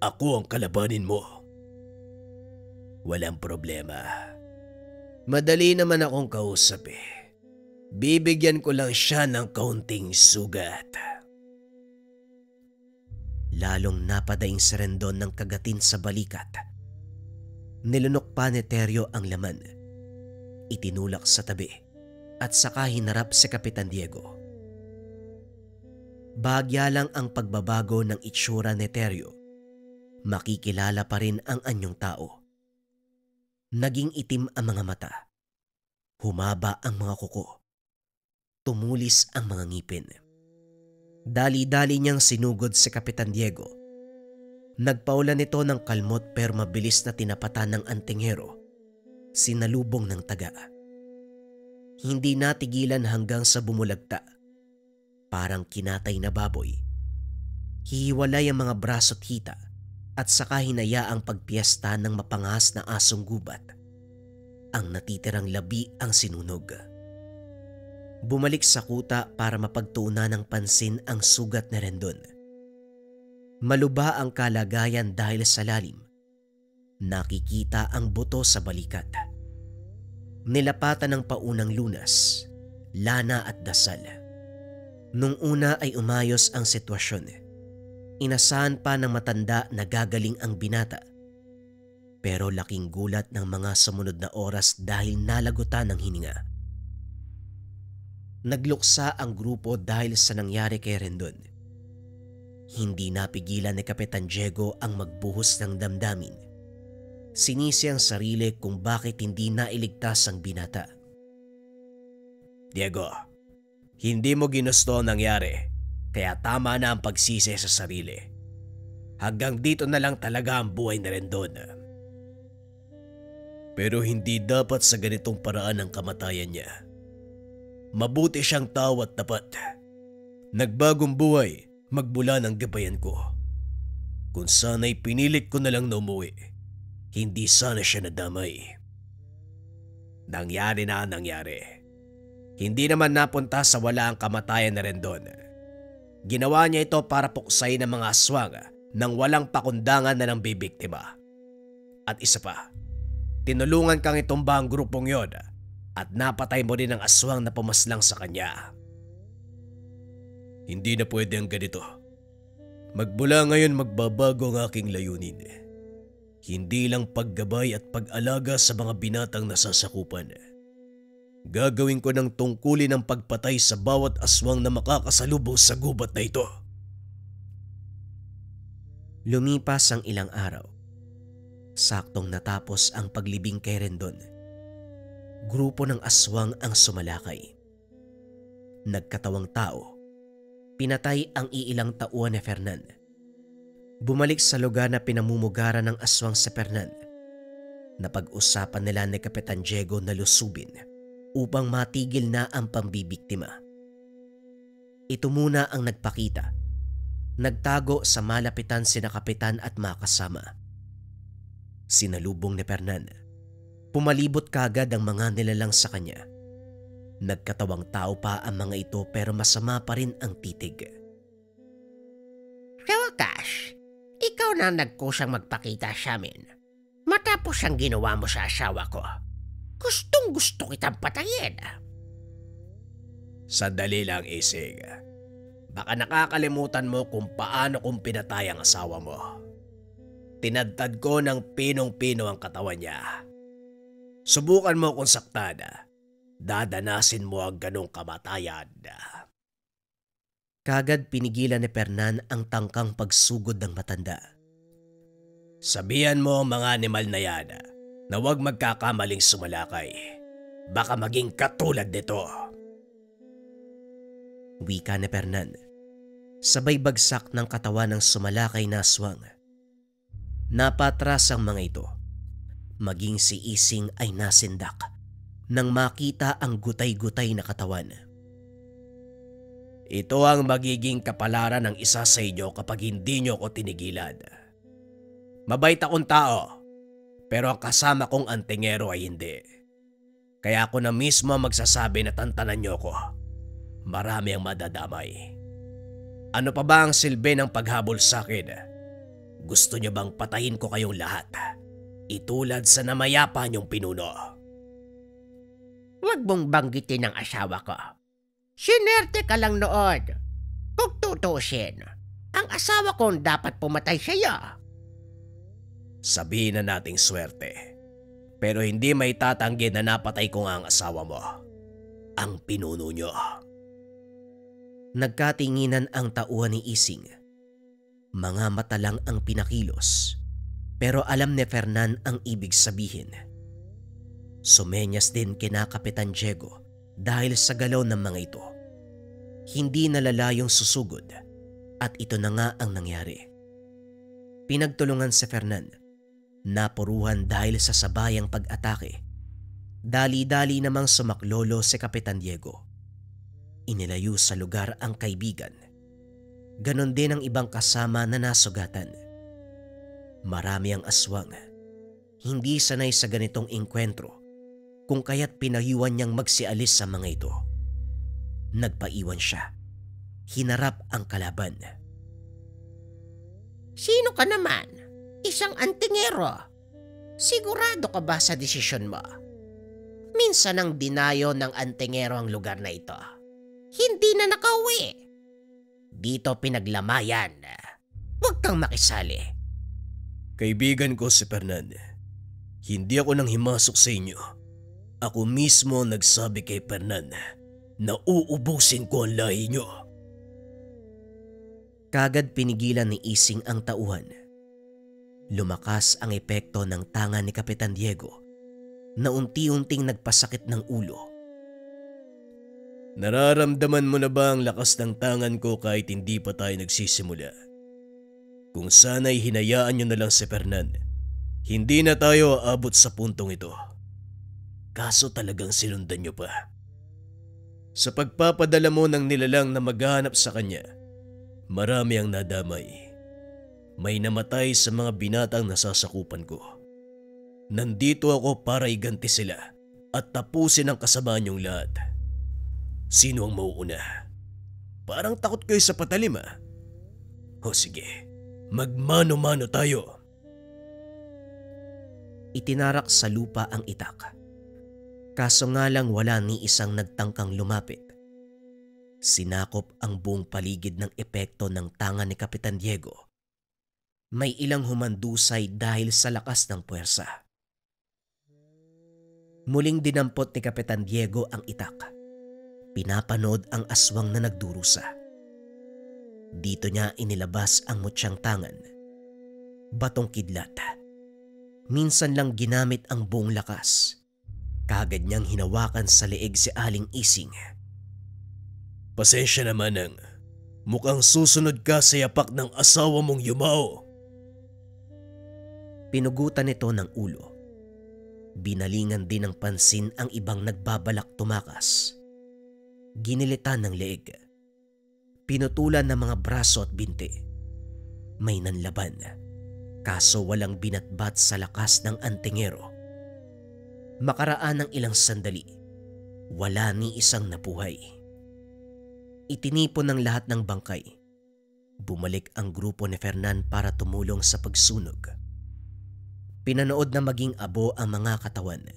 ako ang kalabanin mo. Walang problema. Madali naman akong kausap eh. Bibigyan ko lang siya ng kaunting sugat. Lalong napadaing si Rendon ng kagatin sa balikat. Nilunok pa ni Teryo ang laman. Itinulak sa tabi at saka hinarap si Kapitan Diego. Bahagya lang ang pagbabago ng itsura ni Teryo. Makikilala pa rin ang anyong tao. Naging itim ang mga mata. Humaba ang mga kuko. Tumulis ang mga ngipin. Dali-dali niyang sinugod si Kapitan Diego. Nagpaulan nito ng kalmot pero mabilis na tinapatan ng antinghero. Sinalubong ng taga. Hindi natigilan hanggang sa bumulagta. Parang kinatay na baboy. Hihiwalay ang mga braso't hita at saka hinayaang pagpiesta ng mapangas na asong gubat. Ang natitirang labi ang sinunog. Bumalik sa kuta para mapagtuunan ng pansin ang sugat ni Rendon. Maluba ang kalagayan dahil sa lalim. Nakikita ang buto sa balikat. Nilapatan ng paunang lunas, lana at dasal. Nung una ay umayos ang sitwasyon. Inasahan pa ng matanda na gagaling ang binata. Pero laking gulat ng mga sumunod na oras dahil nalagutan ng hininga. Nagluksa ang grupo dahil sa nangyari kay Rendon. Hindi napigilan ni Kapitan Diego ang magbuhos ng damdamin. Sinisi ang sarili kung bakit hindi nailigtas ang binata. Diego, hindi mo ginusto ang nangyari, kaya tama na ang pagsisi sa sarili. Hanggang dito na lang talaga ang buhay ni Rendon. Pero hindi dapat sa ganitong paraan ang kamatayan niya. Mabuti siyang tao at tapat. Nagbagong buhay magmula ng gabayan ko. Kung sana'y pinilit ko na lang na umuwi, hindi sana siya nadamay. Nangyari na ang nangyari. Hindi naman napunta sa wala ang kamatayan na Rendon. Ginawa niya ito para puksayin ang mga aswang nang walang pakundangan na ng bibiktima. At isa pa, tinulungan kang itumba ang grupong yon at napatay mo rin ang aswang na pumaslang sa kanya. Hindi na pwede ang ganito. Magmula ngayon magbabago ang aking layunin. Hindi lang paggabay at pag-alaga sa mga binatang nasasakupan. Gagawin ko ng tungkulin ang pagpatay sa bawat aswang na makakasalubong sa gubat na ito. Lumipas ang ilang araw. Saktong natapos ang paglibing kay Rendon. Grupo ng aswang ang sumalakay. Nagkatawang tao. Pinatay ang iilang tauhan ni Fernan. Bumalik sa lugar na pinamumugaran ng aswang si Fernan. Napag-usapan nila ni Kapitan Diego na lusubin upang matigil na ang pambibiktima. Ito muna ang nagpakita. Nagtago sa malapitan sina Kapitan at makasama. Sinalubong ni Fernan. Pumalibot kagad ang mga nilalang sa kanya. Nagkatawang tao pa ang mga ito pero masama pa rin ang titig. Sa wakas, ikaw na nagkusang magpakita sa amin. Matapos ang ginawa mo sa asawa ko, gustong gusto kitang patayin. Sandali lang, Isig. Baka nakakalimutan mo kung paano kong pinatay ang asawa mo. Tinadtad ko ng pinong-pino ang katawan niya. Subukan mo kung saktan. Dadanasin mo ang ganong kamatayan. Kagad pinigilan ni Fernan ang tangkang pagsugod ng matanda. Sabihan mo ang mga animal na yan na huwag magkakamaling sumalakay. Baka maging katulad nito. Wika ni Fernan. Sabay bagsak ng katawan ng sumalakay na aswang. Napatras ang mga ito. Maging si Ising ay nasindak. nang makita ang gutay-gutay na katawan. Ito ang magiging kapalaran ng isa sa inyo kapag hindi nyo ko tinigilan. Mabait akong tao, pero ang kasama kong antingero ay hindi. Kaya ako na mismo magsasabi na tantanan nyo ko. Marami ang madadamay. Ano pa ba ang silbi ng paghabol sa akin? Gusto nyo bang patayin ko kayong lahat? Itulad sa namayapa niyong pinuno. Huwag mong banggitin ang asawa ko. Sinerte ka lang noon. Kung tutusin, ang asawa ko dapat pumatay sa'yo. Sabihin na nating swerte. Pero hindi may tatanggi na napatay ko nga ang asawa mo. Ang pinuno nyo. Nagkatinginan ang tauhan ni Ising. Mga mata lang ang pinakilos, pero alam ni Fernan ang ibig sabihin. Sumenyas din kina Kapitan Diego dahil sa galaw ng mga ito. Hindi nalalayong susugod at ito na nga ang nangyari. Pinagtulungan si Fernan, napuruhan dahil sa sabayang pag-atake. Dali-dali namang sumaklolo si Kapitan Diego. Inilayo sa lugar ang kaibigan. Ganon din ang ibang kasama na nasugatan. Marami ang aswang. Hindi sanay sa ganitong engkwentro, kung kaya't pinayuan niyang magsialis sa mga ito. Nagpaiwan siya. Hinarap ang kalaban. Sino ka naman? Isang antingero. Sigurado ka ba sa desisyon mo? Minsan ang dinayo ng antingero ang lugar na ito. Hindi na nakauwi. Dito pinaglamayan. Huwag kang makisali. Kaibigan ko si Fernan. Hindi ako nang himasok sa inyo. Ako mismo nagsabi kay Fernan na uubusin ko ang lahi nyo. Kagad pinigilan ni Ising ang tauhan. Lumakas ang epekto ng tangan ni Kapitan Diego na unti-unting nagpasakit ng ulo. Nararamdaman mo na ba ang lakas ng tangan ko kahit hindi pa tayo nagsisimula? Kung sana'y hinayaan nyo na lang si Fernan, hindi na tayo aabot sa puntong ito. Kaso talagang sinundan nyo pa. Sa pagpapadala mo ng nilalang na maghahanap sa kanya, marami ang nadamay. May namatay sa mga binatang nasasakupan ko. Nandito ako para iganti sila at tapusin ang kasamaan niyong lahat. Sino ang mauuna? Parang takot kayo sa patalim ah. O sige, magmano-mano tayo. Itinarak sa lupa ang itak. Kaso nga lang wala ni isang nagtangkang lumapit. Sinakop ang buong paligid ng epekto ng tangan ni Kapitan Diego. May ilang humandusay dahil sa lakas ng puwersa. Muling dinampot ni Kapitan Diego ang itak. Pinapanood ang aswang na nagdurusa. Dito niya inilabas ang mutyang tangan. Batong kidlat. Minsan lang ginamit ang buong lakas. Kagad niyang hinawakan sa leeg si Aling Ising. Pasensya naman ang mukhang susunod ka sa yapak ng asawa mong yumao. Pinugutan nito ng ulo. Binalingan din ng pansin ang ibang nagbabalak tumakas. Ginilitan ng leeg. Pinutulan ng mga braso at binti. May nanlaban. Kaso walang binatbat sa lakas ng antingero. Makaraan ng ilang sandali, wala ni isang nabuhay. Itinipon ng lahat ng bangkay. Bumalik ang grupo ni Fernan para tumulong sa pagsunog. Pinanood na maging abo ang mga katawan.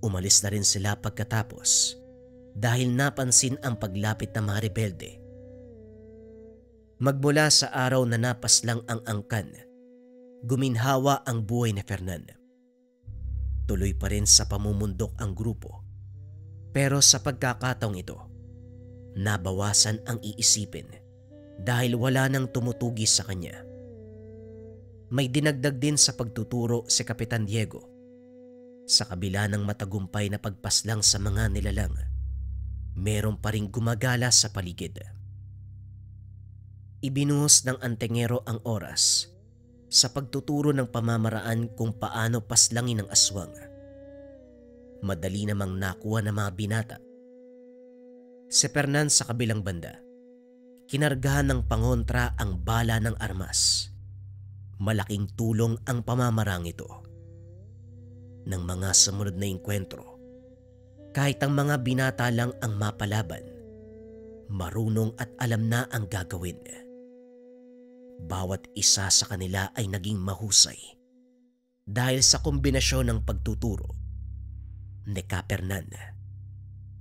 Umalis na rin sila pagkatapos dahil napansin ang paglapit ng mga rebelde. Magmula sa araw na napaslang ang angkan, guminhawa ang buhay ni Fernan. Tuloy pa rin sa pamumundok ang grupo. Pero sa pagkakataong ito, nabawasan ang iisipin dahil wala nang tumutugi sa kanya. May dinagdag din sa pagtuturo si Kapitan Diego. Sa kabila ng matagumpay na pagpaslang sa mga nilalang, meron pa ring gumagala sa paligid. Ibinuhos ng antingero ang oras sa pagtuturo ng pamamaraan kung paano paslangin ang aswang. madali namang nakuha ng mga binata. Si Fernan sa kabilang banda, kinargahan ng pangontra ang bala ng armas. Malaking tulong ang pamamarang ito. Ng mga sumunod na engkwentro, kahit ang mga binata lang ang mapalaban, marunong at alam na ang gagawin. Bawat isa sa kanila ay naging mahusay dahil sa kombinasyon ng pagtuturo ni Kapernan,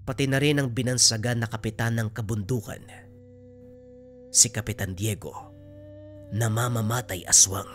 pati na rin ang binansagan na kapitan ng kabundukan, si Kapitan Diego, na mamamatay aswang.